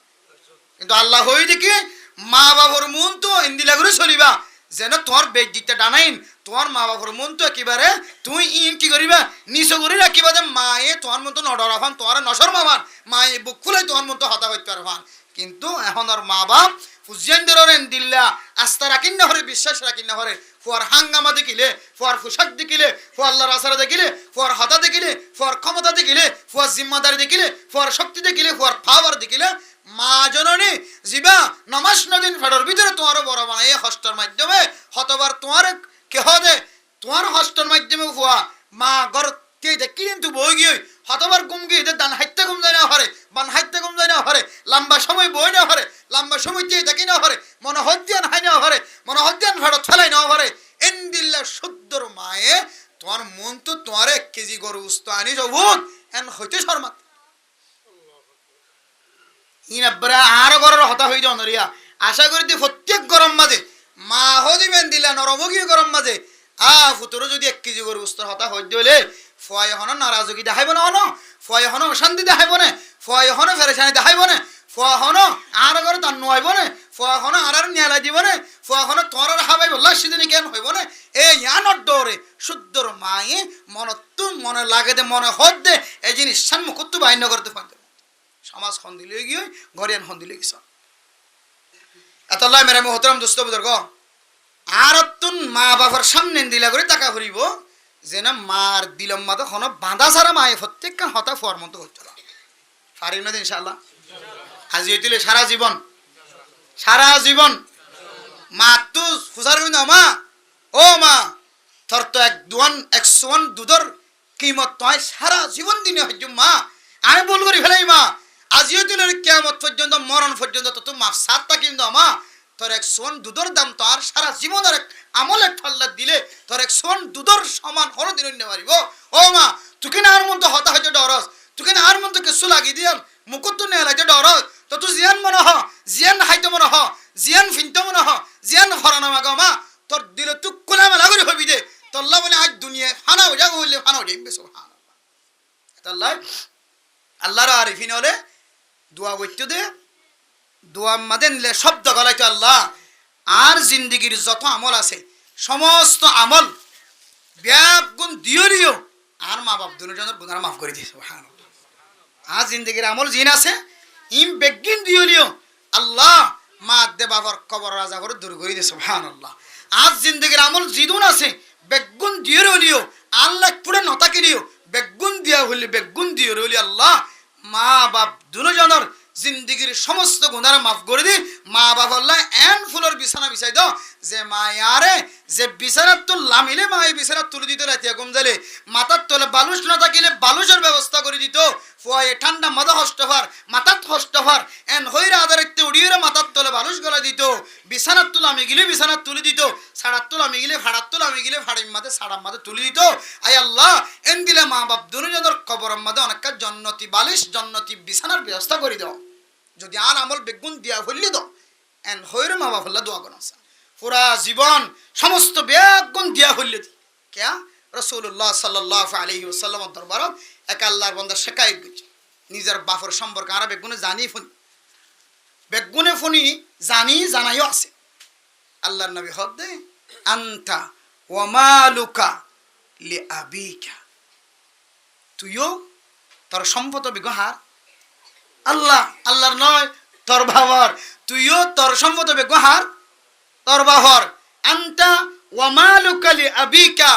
কিন্তু আল্লাহ হই দেখি মা বাবার মন তো এন দিলা করে চলিবা যেন তোমার বেদিকটা ডানাইন, তোমার মা বাবার মন তো একেবারে তুই ইন কি করিবা নিচু করে রাখিবা যে মায়ে তোমার মতো নডরা ফান, তোমার নসর মামান মায়ে বুক খুলাই তোমার মতো হতা হইতে পারবান, কিন্তু এখন আর মা বাপ ফুজিয়ানদের দিল্লা আস্থা রাখিন না হরে, বিশ্বাস রাখিন না হরে, ফুয়ার হাঙ্গামা দেখিলে, ফুয়ার পোশাক দেখিলে, ফুয়ার আল্লাহর আসারা দেখিলে, ফুয়ার হতা দেখিলে, ফুয়ার ক্ষমতা দেখিলে, ফুয়ার জিম্মাদারি দেখিলে, ফুয়ার শক্তি দেখিলে, ফুয়ার পাওয়ার দেখিলে মা জননী জিবা নমাস নদিন ফেডর ভিতরে তোমার বড় বানাই হস্টের মাধ্যমে হতবার তোমার কেহ দে তোমার হস্টের মাধ্যমে ফুয়া মা গর কে দেখি কিন্তু বই গিয়ে হতবার গুম গিয়ে দান হাইতে গুম যায় না হরে, বান হাইতে গুম যায় না হরে, লম্বা সময় বই না হরে, লম্বা সময় দিয়ে দেখি না হরে, মনে হদ্যান হাই না হরে, মনে হদ্যান ফেরত ফেলাই না হরে, এন দিল্লা শুদ্ধর মায়ে তোমার মন তো তোমার 1 কেজি গরু উস্ত আনি যাব এন হইতে শর্মা ইন আব্রা আর গরের হতা হই যাও নরিয়া, আশা করি দি প্রত্যেক গরম মাঝে মা হদিবেন দিলা নরমগীয় গরম মাঝে ফুতুরো যদি 1 কেজি গরু উস্ত হতা হই দিলে ফয় হন নারাজগি দেখাইব না, হন ফয় হন অশান্তি দেখাইব না, ফয় হন ফেরেশানি দেখাইব না, ফয় হন আর ঘরে দান নইব না, ফয় হন আর আর নিয়ালা দিব না, ফয় হন তোর হাবাই বললা সেদিন কেন হইব না, এ ইয়ানর দরে শুদ্ধর মায়ে মনত্তু মনে লাগে দে মনে হদ দে এই জিনিস সম্মুখত্তু বাইন্য করতে পারতে সমাজ খন দিলে গিয়ে গরিয়ান খন দিলে গেছ এতল্লাহ মেরে মোহতরম দোস্ত বুজুর্গ আর তুন মা বাবার সামনে দিলা করে টাকা ভরিব যে না মার দিলম মাথা কোনো বাঁধা ছাড়া মায়ে প্রত্যেক হতা ফোয়ার মতো হচ্ছে পারি না ইনশাআল্লাহ আজি হইলে সারা জীবন মা তু ফুসার না মা ও মা তোর তো 101 দুধর কিমত তয় সারা জীবন দিনে হইজ মা আমি বল করি ফেলাই মা আজি হইলে কিয়ামত পর্যন্ত মরণ পর্যন্ত তো মা সাতটা কিন্তু মা তোর 101 দুধর দাম তো আর সারা জীবনের আমলে ঠাল্লা দিলে তোর 101 দুধর সমান কোনদিন নিতে পারিব ও মা তুই না আর মন তো হতা হইতে ডরস তুই না আর মন তো কিছু লাগি দিয়াম মুকুট তো নেলা যে ডরস তো তুই জিয়ান মনে হ জিয়ান হাইতে মনে হ জিয়ান ফিনতে মনে হ জিয়ান হরানা মাগো মা তোর দিলে তুই কোলা মেলা করে হবি দে তোল্লা বলে আজ দুনিয়া ফানা হয়ে যাবো বললে ফানা হয়ে সুবহানাল্লাহ তাল্লাহ আল্লাহর আরিফিন হলে দোয়া করতে দে দোয়া মাদে নিলে শব্দ গলাইতে আল্লাহ আর জিন্দগির যত আমল আছে সমস্ত আমল ব্যাপ গুণ দিও আর মা বাপ দুজনের গুনাহ মাফ করে দিয়েছে সুবহানাল্লাহ আর জিন্দগির আমল জিন আছে ইম বেগিন দিও আল্লাহ মা দে বাবার কবর রাজা করে দূর করে দিয়েছে সুবহানাল্লাহ আজ জিন্দগির আমল জিদুন আছে বেগুন দিও আল্লাহ পুরো নতাকে দিও বেগুন দিয়া হইলে বেগুন দিও আল্লাহ মা বাপ দুজনের জিন্দগির সমস্ত গুনাহ মাফ করে দি মা বাবা আল্লাহ এন ফুলের বিছানা বিছাই দাও যে মা ইয়ারে যে বিছানা তো লামিলে মা এই বিছানা তুলে দিতে রাতিয়া ঘুম যালে মাথার তলে বালুশ না থাকিলে বালুশের ব্যবস্থা করে দিত ফুয়ায়ে ঠান্ডা মাথা হষ্টফার মাথাত হষ্টফার এন হইরা আদারিতে উড়িয়ে মাথার তলে বালুস গলা দিত, বিছানার তুলা আমি গিলে বিছানার তুলে দিত, সাড়ার তুলা আমি গিলে ভাড়ার তুলা আমি গিলে ভাড়ির মাঝে সাড়ার মাঝে তুলে দিত। আয় আল্লাহ এন দিলে মা বাপ দুজনের কবরের মাঝে অনেকটা জন্নতি বালিশ জন্নতি বিছানার ব্যবস্থা করে দাও। যদি আর আমল বেগুন দিয়া হইলে দাও এন হইরে মা বাপ হল্লা দোয়া করা পুরা জীবন সমস্ত বেগুন দিয়া হইলে দি কে রাসূলুল্লাহ সাল্লাল্লাহু আলাইহি ওয়াসাল্লাম দরবার এক আল্লাহর বান্দা শেখায় গেছে নিজের বাপর সম্পর্কে আর বেগুনে জানি ফোন বেগুনে ফোনি জানি জানাইও আছে। আল্লাহর নবী হদ দে আনতা ওয়া মালুকা লি আবিকা, তুইও তোর সম্পদ ব্যবহার আল্লাহ আল্লাহর নয় তোর বাবার, তুইও তোর সম্পদ ব্যবহার তোর বাহর। আনতা ওয়া মালুকা লি আবিকা,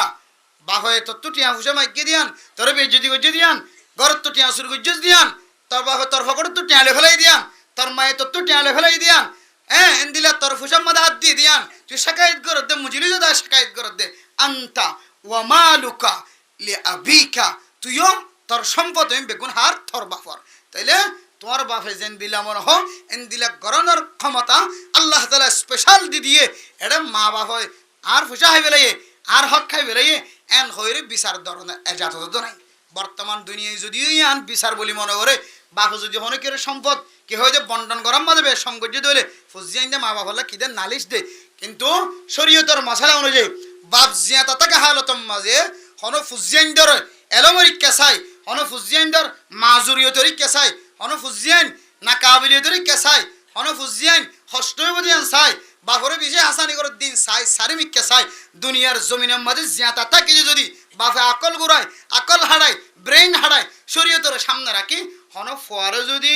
বাহয়ে তোর তো টিয়া হুসা মাইকে দিয়ান, তোর বেজ্জতি গজ্জ দিয়ান, ঘরের তো টিয়া শুরু গজ্জ দিয়ান, তোর বাবা তোর ফকড় তো টিয়ালে ফেলাই দিয়ান, তোর মায়ে তোর তো টিয়ালে ফেলাই দিয়ান, হ্যাঁ এন্দিলা তোর ফুসার মাদা হাত দিয়ে দিয়ান, তুই শাকায়েত করত দে মুজিলি যদা শাকায়েত করত দে। আনতা ওয়া মালুকা লি আবিকা, তুইও তোর সম্পদ আমি বেগুন হার তোর বাপর। তাইলে তোমার বাপে যেন দিলা মনে হ এন দিলা গরনের ক্ষমতা আল্লাহ তাআলা স্পেশাল দি দিয়ে এটা মা বাপ হয় আর ফুসা হয়ে বেলাইয়ে আর হক খাই বেলাইয়ে এন হইরে বিচার ধরনের এজাজত তো নাই। বর্তমান দুনিয়ায় যদি আন বিচার বলি মনে করে বাপ যদি অনেকের সম্পদ কি হয় যে বন্টন গরম মাঝে সংকর্য দলে ফুজিয়াইন দে মা বাপ হল্লা কি দে নালিশ দে, কিন্তু শরীয়তের মশালা অনুযায়ী বাপ জিয়া তাকে হালতম মাঝে হন ফুজিয়াইন দর এলমরিক কেসাই হন ফুজিয়াইন দর মাজুরিয়তরি কেসাই হন ফুজিয়াইন না কাবিলিয়তরি কেসাই হন ফুজিয়াইন হস্তবদিয়ান সাই বাপরে বিজে হাসানি করে দিন সাই সারিমিক কেসাই দুনিয়ার জমিনের মাঝে জিয়া তাকে যদি বাপে আকল গুড়ায় আকল হারায় ব্রেইন হারায় শরীয়তের সামনে রাখি হন ফোয়ারে যদি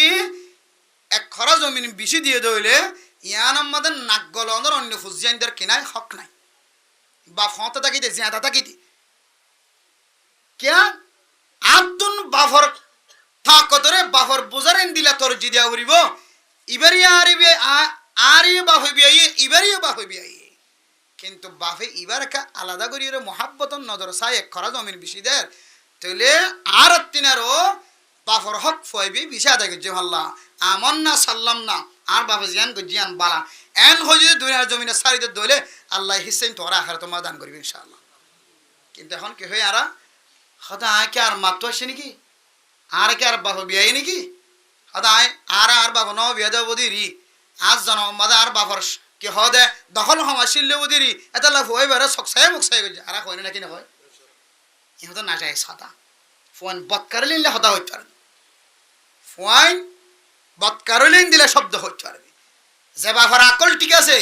এক খরা জমিন বেশি দিয়ে দইলে ইয়ান আমাদের নাক গলনের অন্য ফুজিয়ানদের কিনায় হক নাই। বাপ হতে থাকিতে জিয়াতা থাকিতে কেয়া আতুন বাফর থাকতরে বাফর বুজারেন দিলা তোর জিদিয়া উড়িব ইবারিয়া আরিবে আরি বাফে বিয়াইয়ে ইবারিয়া বাফে বিয়াইয়ে, কিন্তু বাফে ইবার একটা আলাদা করিয়ে মহাব্বতন নজর চাই এক খরা জমিন বেশি দের তাইলে আর তিনারও বাফর হক ফয়বি বিষা থাকে যে আল্লাহ আমন না সাল্লাম না আর বাফে জিয়ান জিয়ান বালা এন হয়ে যদি দুনিয়ার জমিনে সারিতে দইলে আল্লাহ হিসেন তোরা আখারে তোমার দান করবি ইনশাআল্লাহ। কিন্তু এখন কি হয় আরা হয়তো আয় কে আর মাত্র আসছে নাকি আর কে আর বাফে বিয়াই নাকি হয়তো আয় আর বাফ ন বিয়া দেব দিরি আজ জন মাদা আর বাফর কি হদে দখল সময় শিল্লে দিরি এটা লাভ হয়ে বেড়ে সকসাই মুখসাই করছে আর হয় নাকি না হয় ইহতো না যায় সাদা ফোন বৎকারলিন হতা হইতে পারবে ফোন বৎকারলিন দিলে শব্দ হইতে পারবে যে বাফর আকল ঠিক আছে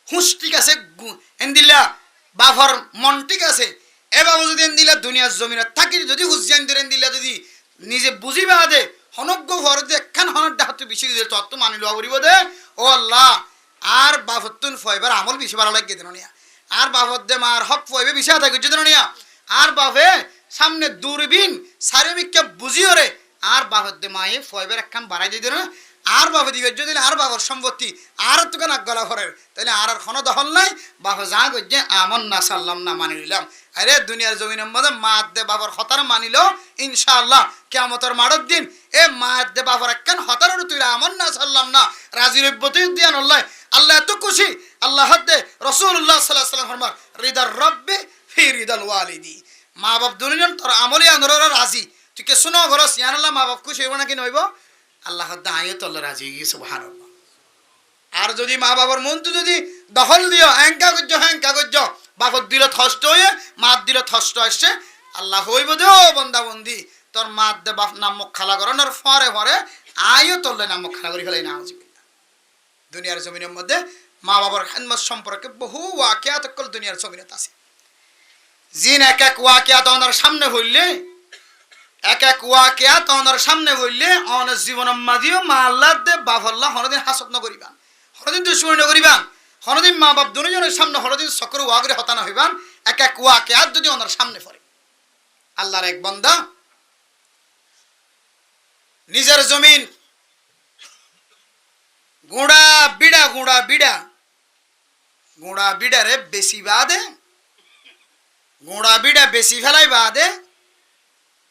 হুঁশ ঠিক আছে এন দিলা বাফর মন ঠিক আছে এ বাবু যদি এন দিলা দুনিয়ার জমিনে থাকি যদি হুসিয়ান ধরেন দিলা যদি নিজে বুঝিবা দে হনজ্ঞ ঘর যে একখান হনের ডাহাতে বেশি দিলে তত্ত্ব মানি লওয়া করিব দে ও আল্লাহ আর বাফতুন ফয়বার আমল বেশি ভালো লাগে দেন নিয়া আর বাফত দে মার হক ফয়বে বেশি আদায় করছে দেন নিয়া আর বাফে সামনে দূরবীন সারিমিককে বুঝিও রে আর বাফত দে মায়ে ফয়বার একখান বাড়াই দিয়ে দেন আর বাফে দিবে যদি আর বাবার সম্পত্তি আর তোকে নাক গলা ঘরের তাহলে আর কোনো দখল নাই বাফে যা করছে আমন না সাল্লাম না মানি নিলাম। আরে দুনিয়ার জমিনের মধ্যে মাত দে বাবার হতার মানিল ইনশাআল্লাহ কিয়ামতের মাঠের দিন এ মাত দে বাবার একখান হতার তুই আমন না সাল্লাম না রাজি রব্বতি দিয়ান আল্লাহ আল্লাহ এত খুশি আল্লাহ দে রাসূলুল্লাহ সাল্লাল্লাহু আলাইহি ওয়াসাল্লাম ফরমান রিদার রব্বি ফি রিদাল ওয়ালিদি, মা বাপ দুনিয়ার তোর আমলি আনরা রাজি তুই কে শুনো ঘরস ইয়ান আল্লাহ মা বাপ খুশি হইব নাকি নইব আল্লাহ দাঁড়িয়ে তোল্লা রাজি হয়ে গিয়ে সুবহানাল্লাহ। আর যদি মা বাবার মন তো যদি দখল দিও হ্যাঙ্কা করছ বাপর দিল থষ্ট হয়ে মাত দিল থষ্ট আসছে আল্লাহ হইব দে ও বন্দা বন্দি তোর মাত দে বাপ নামক খালা করানোর ফরে ফরে আইও তোল্লে নামক খালা করি ফেলাই না দুনিয়ার জমিনের মধ্যে মা বাবার খেদমত সম্পর্কে বহু ওয়াকিয়াত দুনিয়ার জমিনত আছে জিন এক এক ওয়াকিয়াত ওনার সামনে হইলে এক এক ওয়াকিয়াত ওনার সামনে হইলে অনেক জীবনের মাঝেও মা আল্লাহ দে বাপ আল্লাহ হরদিন হাসত নকরিবান হরদিন দুশ্মনী নকরিবান হরদিন মা বাপ দুজনের সামনে হরদিন সকর ওয়াগরে হতানা হইবান এক এক ওয়াকিয়াত যদি ওনার সামনে পড়ে। আল্লাহর এক বান্দা নিজের জমিন গুড়া বিড়ারে বেশি বাদে গুড়া বিড়া বেশি ফেলাই বাদে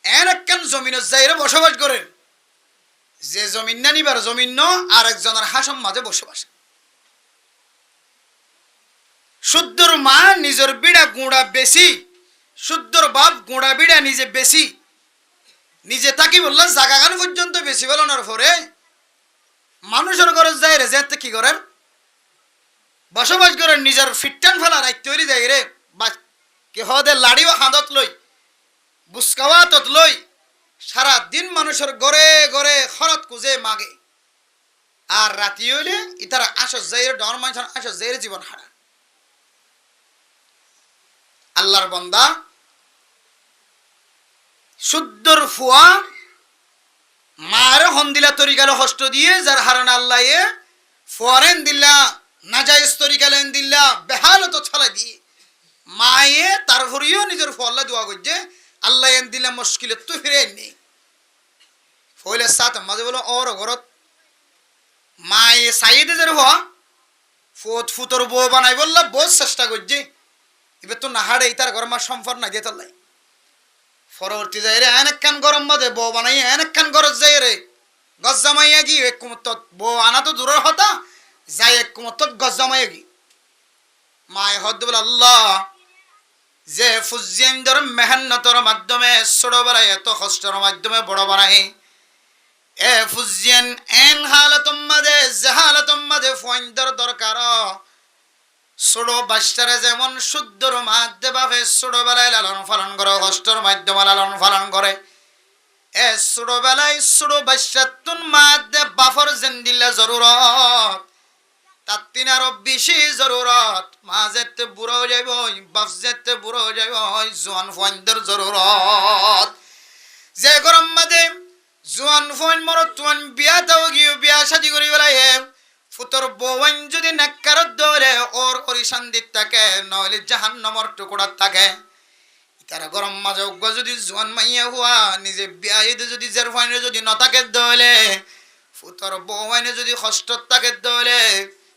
এন একখান জমিনের যাইরে বসবাস করে যে জমিন না নিবার জমিন ন আর একজনের হাসম মাঝে বসবাস শুদ্ধর মা নিজের বিড়া গুঁড়া বেশি, শুদ্ধর বাপ গুঁড়া বিড়া নিজে বেশি, নিজে থাকি বললাম জাগাগান পর্যন্ত বেশি বলানোর পরে মানুষের ঘরে যায় রে, যেতে কি করেন বসবাস করেন, নিজের ফিটটান ফেলা রাখ তৈরি যায় রে, বা কি হদে লাড়িও হাঁদত লই বুসকাওয়াতত লই সারা দিন মানুষের ঘরে ঘরে খরত কুজে মাগে, আর রাতি হইলে ইতারা আসো যাইরে ডর মানুষের আসো যাইরে জীবন হারা। আল্লাহর বন্দা শুদ্ধর ফুয়া মার হন্দিলা তরিকালে হস্ত দিয়ে যার হারান আল্লাহ এ ফরেন দিল্লা নাজাইজ তরিকালেন দিল্লা বেহালত ছলা দিয়ে মায়ে তার ভরিও নিজের ফল্লা দোয়া করছে আল্লাহ এন দিল্লা মুশকিলে তো ফিরে নেই ফইলে সাথ মাঝে বলো ওর ঘরত মায়ে সাইদে যে হওয়া ফুত ফুতর বউ বানাই বললা বহুত চেষ্টা করছে এবার তো নাহাড়ে তার ঘর মা সম্পর না দিয়ে তাল্লাই পরবর্তী যাই রে এন একখান গরম বাদে বউ বানাই এন একখান গরজ যাই রে গজ জামাইয়া গি এক কুমত বউ আনা তো দূরের হতা যাই এক কুমত গজ জামাইয়া গি মায় হদ বলে আল্লাহ যে ফুজিয়ানদের মেহনতর মাধ্যমে ছোট বাড়াই এত কষ্টের মাধ্যমে বড় বাড়াই এ ফুজিয়ান এন হালাতম মাঝে যে হালাতম মাঝে ফুয়াইন্দর দরকার ছোট বাচ্চারা যেমন শুদ্ধর মাধ্যমে বাপে ছোটবেলায় লালন পালন করে কষ্টর মাধ্যমে লালন পালন করে এ ছোটবেলায় ছোট বাচ্চার তুন মাধ্যমে বাপর যেন দিলে জরুরত তার তিন আরো বেশি জরুরত মা যেতে বুড়ো যাইব বাপ যেতে বুড়ো যাইব জোয়ান ফুয়াইন্দর জরুরত যে গরম মাঝে জোয়ান ফুয়াইন মরত তুয়ান বিয়া দাও গিয়ে বিয়া শাদি করি বেলায় ফুতর বউন যদি নাক্কারত দৌড়ে ওর অরিশান দিত থাকে নইলে জাহান্নামের টুকরা থাকে তারা গরম মাঝে যদি জোয়ান মাইয়া হুয়া নিজে বিয়াইতে যদি জের ফাইনে যদি নতাকে দৌড়ে ফুতর বউনে যদি কষ্ট থাকে দৌড়ে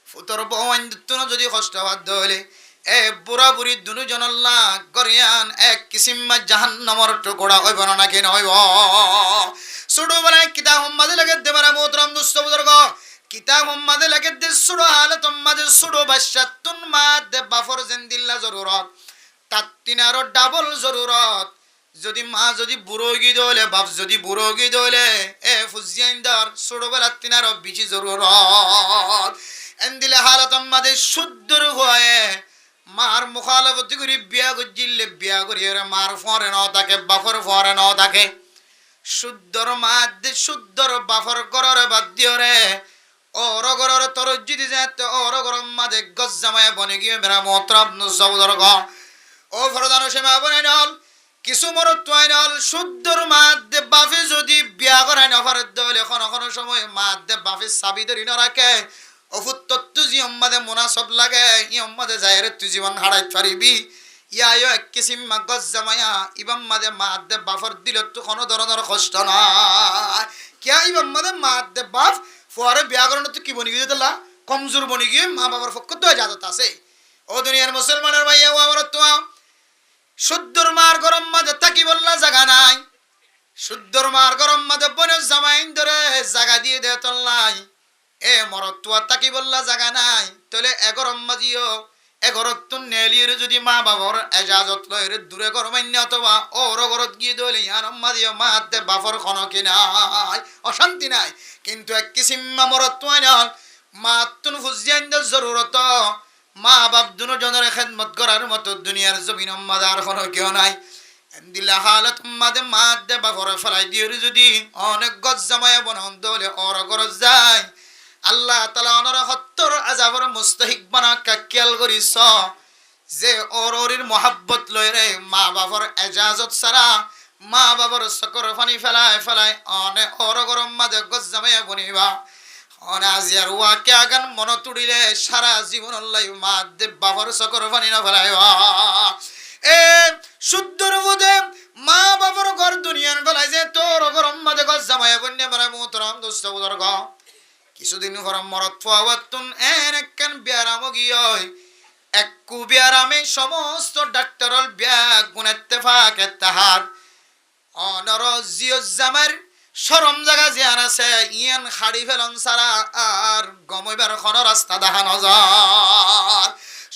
ফুতর বউন দুনো যদি কষ্ট হওয়ার দৌড়ে এ বুড়া বুড়ি দুনু জনল্লা গরিয়ান এক কিসিম জাহান্নামের টুকরা হইব না নাকি নইব ছোটবেলায় কিতাব মাঝে লাগে দেবারা মোহতরম দুস্থ বুজুর্গ কিতাব মাঝে লাগে দে ছোট হালত মাঝে ছোট বাচ্চা তুন মাঝে বাফর জেন্দিল্লা জরুরত তার তিন আরো ডাবল জরুরত যদি মা যদি বুড়ো গি দলে বাপ যদি বুড়ো গি দলে এ ফুজিয়াইন্দার ছোটবেলার তিন আরো বেশি জরুরত এন্দিলে হালত মাঝে শুদ্ধর হয়ে মার মুখালবতি করি বিয়া গজিলে বিয়া করি মার ফরে ন থাকে বাফর ফরে ন থাকে শুদ্ধর মাঝে শুদ্ধর বাফর গররে বাদ দিও রে ওর গরর তোর যদি যেতে ওর গরম মাঝে গজ জামায় বনে গিয়ে মেরা মোহতরম সবুদর্গ ও ফরদানো সেমা বনে নল কিছু মরত তুই নল শুদ্ধর মাঝে বাফে যদি বিয়া করায় নফার দলে এখন কোনো সময় মাঝে বাফে চাবি ধরি ন রাখে অফুত্তত্ব জি অম্মাদে মুনাসব লাগে ই অম্মাদে যায় রে তুই জীবন হারাই পারিবি ইয়ায়ো এক কিসিম গজ জামায়া ইবাম মাঝে মাঝে বাফর দিল তো কোনো ধরনের কষ্ট নাই কিয়া ইবাম মাঝে মাঝে বাফ পরে ব্যাকরণ তো কি বনি গিয়ে দিলা কমজোর বনি গিয়ে মা বাবার পক্ষ তো জাদত আছে ও দুনিয়ার মুসলমানের ভাইয়া ও আমার তো শুদ্ধর মার গরম মাঝে তাকি বললা জায়গা নাই শুদ্ধর মার গরম মাঝে বনে জামাইন ধরে জায়গা দিয়ে দে তল্লাই এ মরত তো তাকি বললা জায়গা নাই তাহলে এগরম মাঝিও এগরত তো নেলির যদি মা বাবার এজাজত লয় দূরে গরমান্য অথবা ওর গরত গিয়ে দলে ইয়ার মাঝিও মা হাতে বাফর খনকি নাই অশান্তি নাই কিন্তু এক কিসিম মরত তো মা তুন ফুজিয়াইন্দার জরুরত মা বাপ দুনো জনের খেদমত করার মতো দুনিয়ার জমিন মাদার কোনো কেউ নাই দিলা হালত মাদে মা দে বাফর ফেলাই দিয়ে যদি অনেক গজ জামায় বনন দলে ওর গরজ যায় আল্লাহ তাআলা ওনার হত্তর আযাবের মুস্তাহিক বানা কাকিয়াল করিস যে ওরির মোহাব্বত লয় রে মা বাবার এজাজত ছাড়া মা বাবার চকর পানি ফেলায় ফেলায় অনে ওর গরম মাঝে গজ জামাইয়া বনিবা অনে আজিয়ার ওয়াকে আগান মন তুড়িলে সারা জীবন আল্লাহ মা দে বাবার চকর পানি না ফেলায় এ শুদ্ধর বুধে মা বাবার ঘর দুনিয়ার ফেলায় যে তোর গরম মাঝে গজ জামাইয়া বন্যা মানে মোহতরম দোস্ত বুজুর্গ কিছুদিন পর মরত পাওয়াতুন এন একখান ব্যারাম গিয়ে এক কুবিয়ারামে সমস্ত ডাক্তারল ব্যাগ গুণেত্তেফাক এত্তাহার অনর জিওজামের সরম জায়গা জিয়ান আছে ইয়ান খাড়ি ফেলন সারা আর গমইবার কোনো রাস্তা দেখা নজর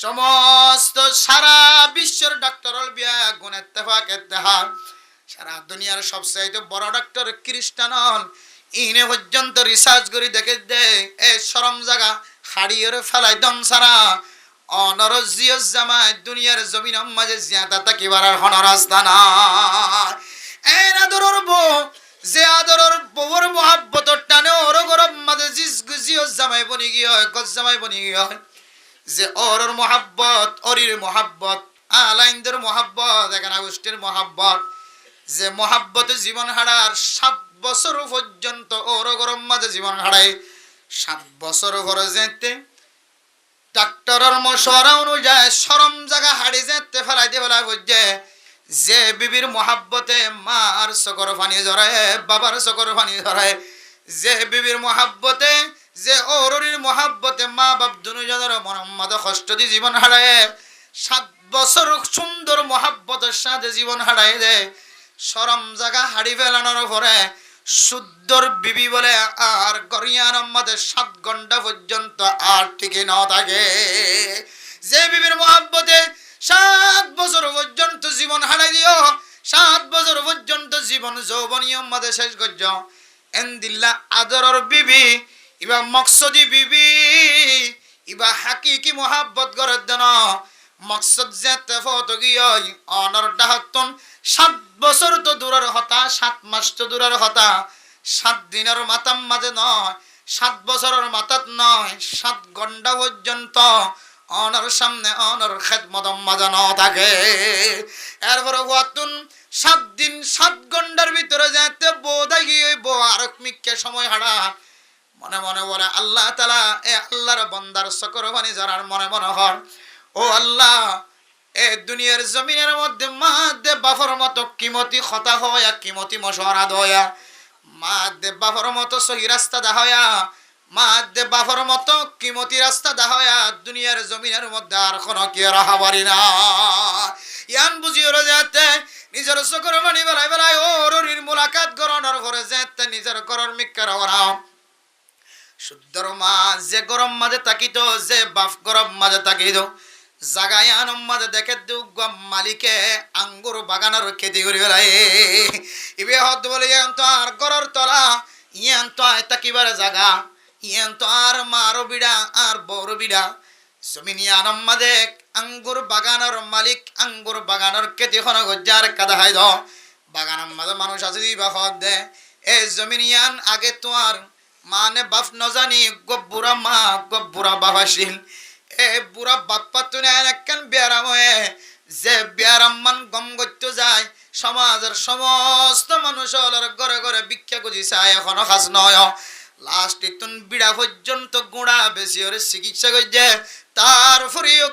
সমস্ত সারা বিশ্বের ডাক্তার বিয়া গুণ ইত্তেফাক ইত্তেহাদ সারা দুনিয়ার সবচাইতে বড় ডাক্তার খ্রিস্টান হন ইনে পর্যন্ত রিসার্চ করে দেখে দে এ শরম জায়গা হাড়িয়ে ফেলাই দম সারা অনর জিও জামাই দুনিয়ার জমিন মাঝে জিয়াতা তাকিবার আর হন রাস্তা না এন আদরর বউ যে আদরর বউর মোহাব্বতর টানে ওর গরম মাঝে জিও জামাই বনি গিয়ে গজ জামাই বনি গিয়ে যে ওর মোহাব্বত অরির মোহাব্বত আলাইনদের মোহাব্বত এখানে গোষ্ঠীর মোহাব্বত যে মোহাব্বতে জীবন হারার 7 বছর পর্যন্ত ওর গরম মাঝে জীবন হারায় 7 বছর ঘরে যেতে ডাক্তারের মশওয়ারা অনুযায়ী শরম জায়গা হাড়ি যেতে ফেলাই দিয়ে ফেলা বুঝছে যে বিবির মোহাব্বতে মার চকর পানি ঝরায় বাবার চকর পানি ঝরায় যে বিবির মোহাব্বতে যে অরুরির মোহাব্বতে মা বাপ দুজনের মনম্মদ কষ্ট দিয়ে জীবন হারায় 7 বছর সুন্দর মোহাব্বতের সাথে জীবন হারায় দেয় শরম জায়গা হাড়ি ফেলানোর পরে শুদ্ধর বিবি বলে আর গরিয়ার মধ্যে 7 ঘন্টা পর্যন্ত আর টিকে না থাকে যে বিবির মোহাব্বতে 7 বছর পর্যন্ত জীবন হারাই দিও 7 বছর পর্যন্ত জীবন যৌবনীয় মধ্যে শেষ করছ এন্দিল্লা আদরর বিবি ইবা মকসদি বিবি ইবা হাকিকি মোহাব্বত করে দেন মকসদ যেতে ফত গিয়ে অনর ডাহতন 7 বছর তো দূরের হতা 7 মাস তো দূরের হতা 7 দিনের মাতাম মাঝে নয় 7 বছরের মাতাত নয় 7 ঘন্টা পর্যন্ত অনর সামনে অনর খেদমত মাজানো থাকে এরপরে ওয়াতুন 7 দিন 7 ঘন্টার ভিতরে যেতে বোধাই গিয়ে বো আরক মিক্কে সময় হারা মনে মনে বলে আল্লাহ তাআলা এ আল্লাহর বান্দার সকর বাণী যারার মনে মনে হর ও আল্লাহ এ দুনিয়ার জমিনের মধ্যে মা দে বাফর মতো কিমতি খতা হয়া কিমতি মশওয়ারা দয়া মা দে বাফর মতো সহি রাস্তা দাহয়া মা দে বাফর মতো কিমতি রাস্তা দাহয়া দুনিয়ার জমিনের মধ্যে আর কোনো কি রাহা পারি না ইয়ান বুঝিও যাতে নিজের সকর বাণী বেলায় বেলায় ওর মুলাকাত করানোর ঘরে যেতে নিজের করর মিক্কার ওরা শুদ্ধর মা যে গরম মাঝে তাকিত যে বাফ গরম মাঝে তাকিত জাগায় আনম মাঝে দেখে দুগ মালিকে আঙ্গুর বাগানের খেতি করি বেড়ায় ইবে হদ বলে ইয়ান তো আর গরর তলা ইয়ান তো তাকিবার জাগা ইয়ান তো আর মারো বিড়া আর বড় বিড়া জমিন আনম মাঝে আঙ্গুর বাগানের মালিক আঙ্গুর বাগানের খেতি খন গজ্জার কাদা হাই দ বাগানের মাঝে মানুষ আছে দিবা হদ দে এ জমিন ইয়ান আগে তো আর মানে বাপ নজানি গব্বুরা মা গব্বুরা বাবাসিল এ বুড়া বাপ্পা তুনে একখান বিয়ারাম হয়ে যে বিয়ারাম মান গম করতে যায় সমাজের সমস্ত মানুষ ঘরে ঘরে ভিক্ষা খুঁজি চায় এখনো খাস নয় লাস্ট ইতুন বিড়া পর্যন্ত গুঁড়া বেশি ওরে চিকিৎসা করছে তারপরেও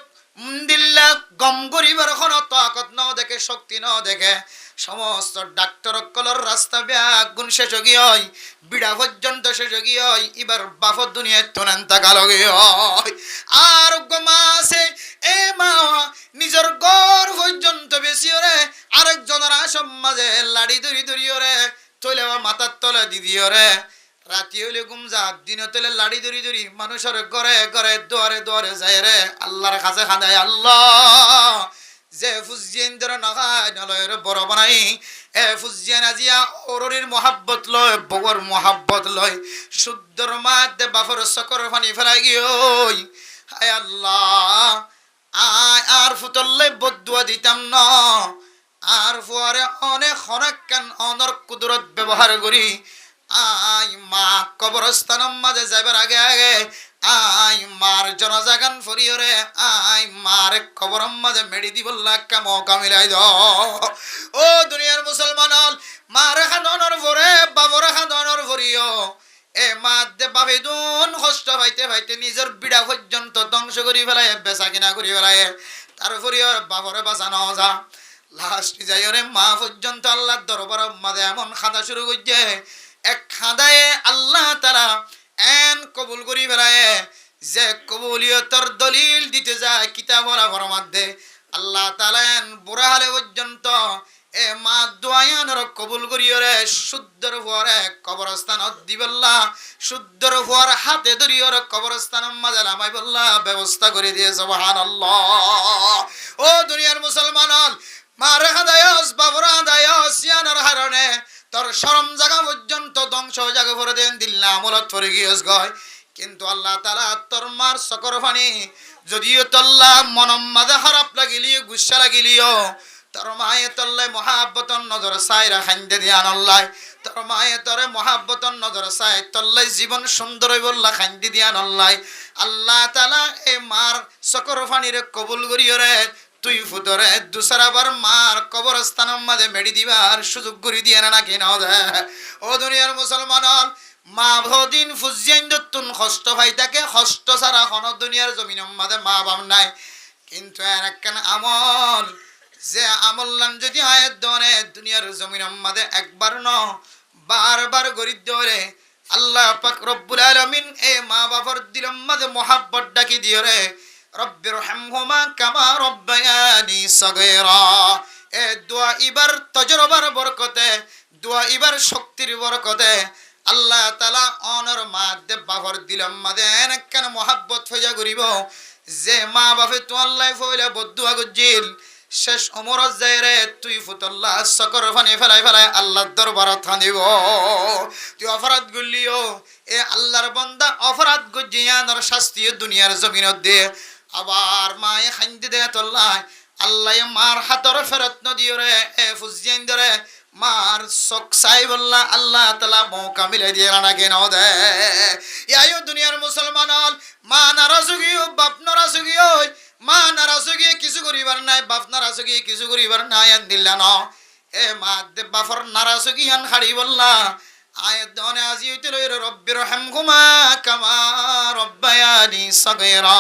দিল্লা গম গরিবার কোনো তাকত ন দেখে শক্তি ন দেখে সমস্ত ডাক্তার কলর রাস্তা ব্যাগ গুণ শেষ গিয়ে বিড়া পর্যন্ত শেষ গিয়ে এবার বাফর দুনিয়ায় তোনেন তাকা লগে আর মা আছে এ মা নিজের গর পর্যন্ত বেশি ওরে আরেকজনের আসম মাঝে লাড়ি ধরি ধরি ওরে তৈলে মাথার তলে দিদি ওরে রাতি হইলে ঘুম যা দিন তলে লাড়ি ধরি ধরি মানুষের ঘরে ঘরে দুয়ারে দুয়ারে যায় রে আল্লাহর কাছে খাদায় আল্লাহ যে ফুজিয়েন ধরে নখায় নলয়ের বড় বানাই এ ফুজিয়েন আজিয়া অরুরির মোহাব্বত লয় বগর মোহাব্বত লয় শুদ্ধর মাধ্যে বাফর সকর ফানি ফেলাই গিয়ে হায় আল্লাহ আর ফুতল্লে বদুয়া দিতাম না আর ফুয়ারে অনেক অনেক কান অনর কুদরত ব্যবহার করি আই মা কবরস্থানের মাঝে যাবার আগে আগে আই মার জনজাগান ফরিয়রে আই মার কবরের মাঝে মেডি দিবল্লা একটা মৌকা মিলাই দ ও দুনিয়ার মুসলমান মার খাদনের ভরে বাবর খাদনের ভরিও এ মা দে বাবে দুন কষ্ট পাইতে পাইতে নিজের বিড়া পর্যন্ত ধ্বংস করি ফেলায় বেচা কিনা করি ফেলায় তারপরে বাবরে বাঁচানো যা লাস্ট যাই রে মা পর্যন্ত আল্লাহর দরবার মাঝে এমন খাদা শুরু করছে এক খাদায়ে আল্লাহ তাআলা এন কবুল করি ফেলায় যে কবুলিয়তর দলিল দিতে যায় কিতাবর মধ্যে আল্লাহ তাআলা এন বুড়া হালে পর্যন্ত এ মা দোয়ায়ানর কবুল করিয়রে শুদ্ধর হওয়ারে কবরস্থান দিবল্লা শুদ্ধর হওয়ার হাতে ধরিয়র কবরস্থান মাঝে নামাই বললা ব্যবস্থা করে দিয়ে সুবহানাল্লাহ। ও দুনিয়ার মুসলমান মা রেখা দায়স বাবরা দায়স ইয়ানোর হারণে তোর শরম জায়গা পর্যন্ত ধ্বংস জায়গা করে দেন দিল্লা আমলত পরে গিয়েস গয়। কিন্তু আল্লাহ তাআলা তোর মার সকর ফানি যদিও তল্লা মনম মাঝে খারাপ লাগিলিও গুসা লাগিলিও তোর মায়ে তল্লে মহাব্বতন নজর চাই রাখাইন্দে দিয়ান আল্লাহ তোর মায়ে তোরে মহাব্বতন নজর চাই তল্লে জীবন সুন্দর বললা খাইন্দি দিয়ান আল্লাহ। আল্লাহ তাআলা এ মার সকর ফানিরে কবুল করিয়রে তুই ফুতরে দুসরাবার মার কবরস্থানের মাঝে মেডি দিবার সুযোগ করে দিয়ে না নাকি নাও দে। ও দুনিয়ার মুসলমান মা ভদিন ফুজিয়াইন দত্তুন কষ্ট ভাই তাকে কষ্ট ছাড়া কোন দুনিয়ার জমিনের মাঝে মা বাপ নাই। কিন্তু এর একখান আমল যে আমল লান যদি আয়াত দনে দুনিয়ার জমিনের মাঝে একবার ন বারবার গরিব ধরে আল্লাহ পাক রব্বুল আলামিন এ মা বাবার দিলের মাঝে মোহাব্বত ডাকি দিও রে রব্বির হামহুমা কামা রব্বায়ানি সগীরা। এ দোয়া ইবার তজরবার বরকতে দোয়া ইবার শক্তির বরকতে আল্লাহ তাআলা অনর মা দে বাবার দিলের মাঝে কেন মোহাব্বত হইয়া করিব যে মা বাপে তো আল্লাহ ফইলে বদুয়া গজিল শেষ অমরত যায় রে তুই ফুতল্লা সকর ফানি ফেলাই ফেলাই আল্লাহর দরবারত থানিব তুই অপরাধ গুলিও এ আল্লাহর বান্দা অপরাধ গজিয়ানোর শাস্তি দুনিয়ার জমিনত দে আবার মায়ে খাইন্দি দে তল্লা আল্লাহ মার হাতর ফেরত নদিও রে এ ফুজিয়ান ধরে মার চোখ চাই বললা আল্লাহ তাআলা মৌকা মিলে দিয়ে না কেন দে। ইয়ায়ো দুনিয়ার মুসলমান মা নারাজগিও বাপ নারাজগিও মা নারাজগি কিছু করিবার নাই বাপ নারাজগি কিছু করিবার নাই আন দিল্লা ন এ মা দে বাপর নারাজগি আন হাড়ি বললা আয়াত দনে আজি হইতে লই রব্বির হামহুমা কামা রব্বায়ানি সগীরা।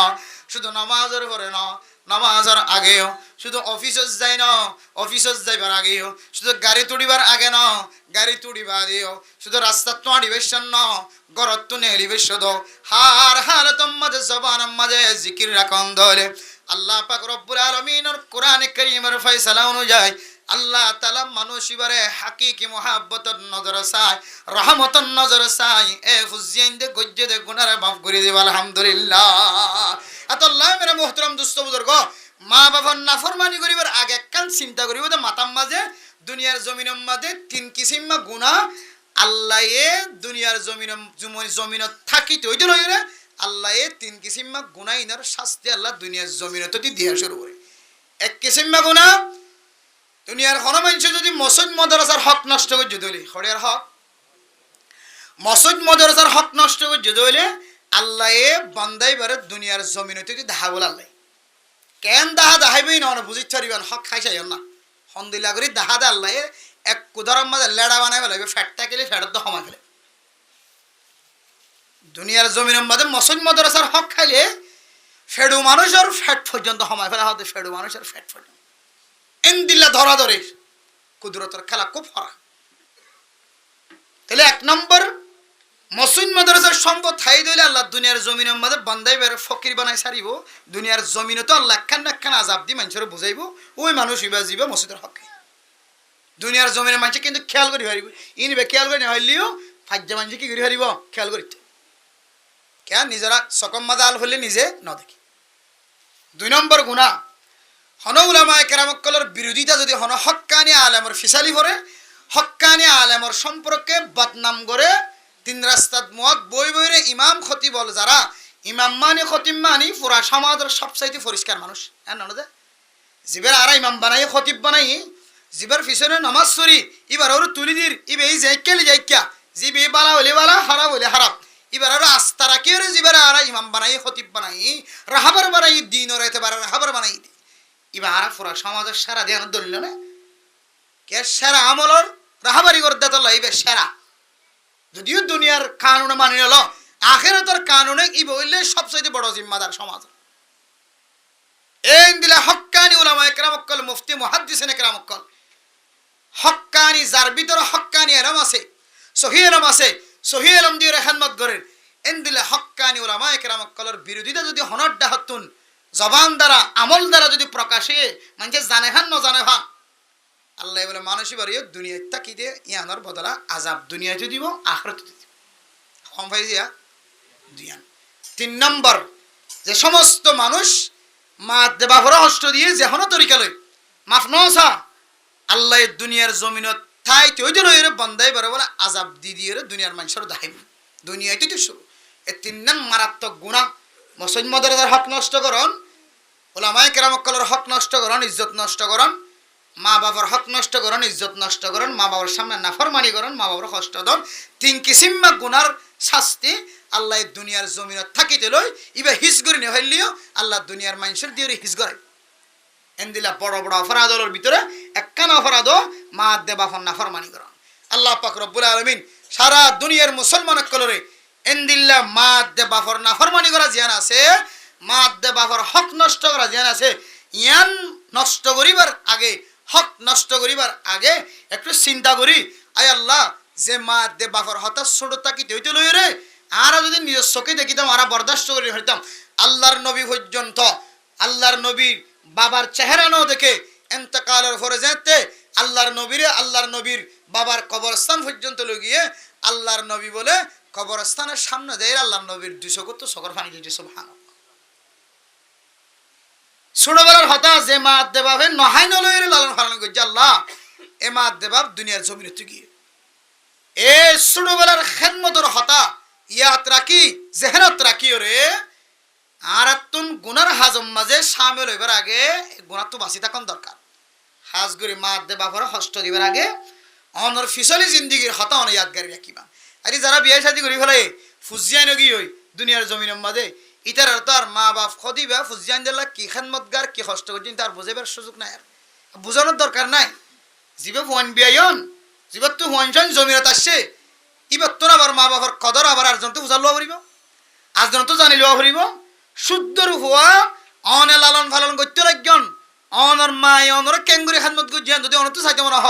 শুধু নামাজের পরে না নামাজের আগেও শুধু অফিসত যাই না অফিসত যাইবার আগেও শুধু গাড়ি তুড়িবার আগে না গাড়ি তুড়িবা দিও শুধু রাস্তা তো আড়িবেশন ন গরত তো নেলিবেশ দো হার হালতম মাঝে জবান মাঝে জিকির রাখন দলে আল্লাহ পাক রব্বুল আলামিনের কোরআনে কারীমের ফয়সালা অনুযায়ী আল্লাহ তাআলা মানুষ ইবারে হাকিকি মোহাব্বতর নজর চাই রহমতর নজর চাই এ ফুজিয়ান দে গজ্জে দে গুনারে মাফ করে দিব আলহামদুলিল্লাহ। আল্লাহ মেরে মোহতরম দুস্থ বুজুর্গ মা বাবার নাফরমানি করিবার আগে একখান চিন্তা করিব যে মাতাম মাঝে দুনিয়ার জমিনের মাঝে তিন কিসিম গুনাহ আল্লাহ এ দুনিয়ার জমিনত থাকিতে ওই দিন হইরে আল্লাহ এ তিন কিসিম গুনাহ ইনার শাস্তি আল্লাহ দুনিয়ার জমিনত দিয়া শুরু করে। এক কিসিম গুনাহ দুনিয়ার কোন মানুষ যদি মসজিদ মাদ্রাসার হক নষ্ট করে যদি খড়ের হক মসজিদ মাদ্রাসার হক নষ্ট করে যদি হইলে আল্লাহ এ বান্দাই বারে দুনিয়ার জমিনতে যদি দাহা বলে আল্লাহ কেন দাহা দাহাইবই না বুঝি চারিবান হক খাইছাই না হন্দিলা করি দাহা দে আল্লাহ এক কুদরম মাঝে লেড়া বানাই ফেলাইবে ফ্যাটটা খেলে ফ্যাটের তো সময় ফেলে দুনিয়ার জমিনের মাঝে মসজিদ মাদ্রাসার হক খাইলে ফেডু মানুষের ফ্যাট পর্যন্ত সময় ফেলা হতে ফেডু মানুষের ফ্যাট পর্যন্ত এন্দিল্লা ধরা ধরে কুদরতের খেলা খুব হরা। তাহলে এক নম্বর মসজিদ মাদ্রাসার সম্পদ খাই দিলে আল্লাহ দুনিয়ার জমিনের মাঝে বান্দাই বের ফকির বানাই সারিব দুনিয়ার জমিনে তো আল্লাহ একখান আজাব দি মানুষের বুঝাইব ওই মানুষ ইবা যাবে মসজিদের হকে দুনিয়ার জমিনের মানুষ কিন্তু খেয়াল করি হারিব ইনবে খেয়াল করে হইলেও ফাজ্জা মানুষ কি করে হারিব খেয়াল করিতে কেন নিজেরা সকম মাদা আল হলে নিজে ন দেখি। দুই নম্বর গুনাহ হন উলামায়ে কেরামকলের বিরোধিতা যদি হন হক্কানি আলেমর ফিসালি করে হক্কানি আলেমর সম্পর্কে বদনাম করে তিন রাস্তাত মত বই বইরে ইমাম খতিব বল যারা ইমাম মানি খতিব মানি পুরা সমাজের সবচাইতে পরিষ্কার মানুষ হ্যাঁ না জিবের আর ইমাম বানাই খতিব বানাই জিবের পিছনে নামাজ সরি এবার ওর তুলি দির ইবে এই যাইকেলি যাইকা জিবে বালা হলে বালা হারাম হলে হারাম এবার আর আস্থা রাখি ওরে জিবের আর ইমাম বানাই খতিব বানাই রাহাবার বানাই দিন ওর এতে রাহাবার বানাই দি এবার আর পুরা সমাজের সারা দেন দলিল না কে সেরা আমলর রাহাবারি করে দেত লাইবে সেরা যদিও দুনিয়ার কানুনে মানি নিল আখিরাতের কানুনে ই বললে সবচেয়ে বড় জিম্মাদার সমাজ এই দিলে হক্কানি উলামায়ে কেরামকল মুফতি মুহাদ্দিসিনে কেরামকল হক্কানি যার ভিতরে হক্কানি এলম আছে সহিহ এলম আছে সহিহ এলম দিয়ে খিদমত করেন এন দিলে হক্কানি উলামায়ে কেরামকলের বিরোধিতা যদি হনড্ডা হতুন জবান দ্বারা আমল দ্বারা যদি প্রকাশে মানে জানে হান ন জানে ভান আল্লাহ বলে মানুষই বাড়িও দুনিয়ায় তাকিতে ইয়ানোর বদলা আজাব দুনিয়াতে দিব আখিরাতে দিব কম পাইছিয়া দুইয়ান 3 নম্বর যে সমস্ত মানুষ মা দেবাহর হস্ত দিয়ে যেহনো তরিকা লই মাফ নসা আল্লাহ দুনিয়ার জমিনত ঠাইতে ওই যে রইরে বন্দাই বড় বলে আজাব দি দিয়ে দুনিয়ার মানুষের দাহিব দুনিয়াতে তো শুরু এই 3 নং মারাত্মক গুনাহ মুসলমানদের হক নষ্ট করন ওলামায়ে কেরামকলের হক নষ্ট করন ইজ্জত নষ্ট করন মা বাবার হক নষ্ট করন ইজ্জত নষ্ট করন মা বাবার সামনে নাফরমানি করন মা বাবার কষ্ট দেন 3 কিসিমা গুনার শাস্তি আল্লাহ দুনিয়ার জমিনত থাকিতে লই ইবা হিস করি নে হইলিও আল্লাহ দুনিয়ার মানুষের দিয়ে হিস করে এন্দিলা বড় বড় অপরাধের ভিতরে একখানা অপরাধ মা দেবাফর নাফরমানি করন আল্লাহ পাক রব্বুল আলামিন সারা দুনিয়ার মুসলমান কলরে এন্দিল্লা মা দেবাফর নাফরমানি করা জিয়ান আছে মা দেবাফর হক নষ্ট করা জিয়ান আছে ইয়ান নষ্ট করিবার আগে হক নষ্ট করিবার আগে একটু চিন্তা করি আয় আল্লাহ যে মা দেবাফর হতাশ ছোট তাকিতে হইতে লই রে আর যদি নিজের চোখে দেখিতাম আর বরদাস্ত করে হইতাম আল্লাহর নবী পর্যন্ত আল্লাহর নবীর বাবার চেহারা ন দেখে ইন্তেকালের পরে যেতে আল্লাহর নবীর বাবার কবরস্থান পর্যন্ত লগিয়ে আল্লাহর নবী বলে কবরস্থানের সামনে দেয় আল্লাহর নবীর 200 কত সকর পানি দিতে সুবহানাল্লাহ ছোটবেলার হতা যে মা দেবাবে নহাই নলইরে লালন পালন করছে আল্লাহ এ মা দেবাব দুনিয়ার জমিনে গিয়ে এ ছোটবেলার খেদমতের হতা ইয়াত রাখি জেহেনত রাখি রে আর তুন গুনার হাজম মাঝে শামিল হইবার আগে গুনার তো বাঁচি থাকুন দরকার হাজ করে মা দেবাবর হস্ত দিবার আগে অনর ফিসলি জিন্দিগির হতা অন ইয়াদগারি রাখিবা আরে যারা বিয়ে শাদী করি ফেলে ফুজিয়াই নগি হই দুনিয়ার জমিনের মাঝে ইতার তো আর মা বাপ খদিবা ফুজিয়ান দিলা কি খেদমতগার কি কষ্ট করছেন তার বুঝাইবার সুযোগ নাই আর বুঝানোর দরকার নাই জীবে ফোন বিয়ায়ন জীবত তো ফোন জমিনত আসছে ইবার তোর আবার মা বাবার কদর আবার আর্জন তো বুঝাল পারিব আর্জন তো জানি লওয়া পারিব শুদ্ধর হওয়া অনে লালন পালন করতে লাগন অনর মাই অনর কেঙ্গুরি খাদমত গুজিয়ান যদি অনত চাইতে মনে হ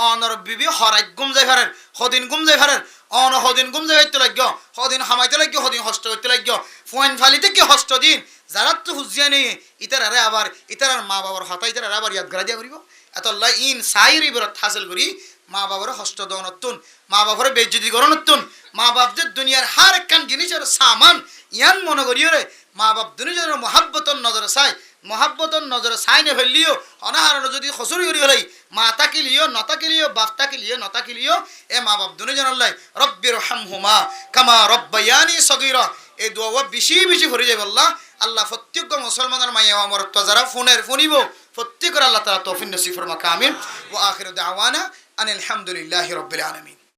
অনর বিবি হরাইক গুম যাই ফারেন হদিন গুম যাই ফারেন অন হদিন গুম যাই হইতে লাগো হদিন হামাইতে লাগো হদিন হস্ত হইতে লাগো ফোন ফালিতে কি হস্ত দিন যারা তো হুজিয়া নেই ইতারারে আবার ইতারার মা বাবার হতা ইতারারে আবার ইয়াদ গড়া দিয়া করিব এত আল্লাহ ইন সাইর ইবরত হাসিল করি মা বাবার হস্ত দনতুন মা বাবার বেজ্জতি করনতুন মা বাপদের দুনিয়ার হার একখান জিনিসের সামান ইয়ান মনে করিও রে মা বাপ দুনিয়ার মহাব্বতর নজরে চাই মহাব্বতর নজরে চাই নে ফেললিও অনাহারণ যদি খসুরি করি হলাই মা তাকিলিও নতাকিলিও বাপ তাকিলিও নতাকিলিও এ মা বাপ দুনিয়ার আল্লাহ রব্বির হামহুমা কামা রব্বায়ানি সগীরা এই দোয়া বেশি বেশি ভরে যাবে আল্লাহ আল্লাহ প্রত্যেক মুসলমানের মাইয়া আমার যারা ফোনের ফোনিব প্রত্যেকের আল্লাহ তাআলা তৌফিক নসিব ফরমাক আমিন ওয়া আখিরু দাওয়ানা আনিল হামদুলিল্লাহি রাব্বিল আলামিন।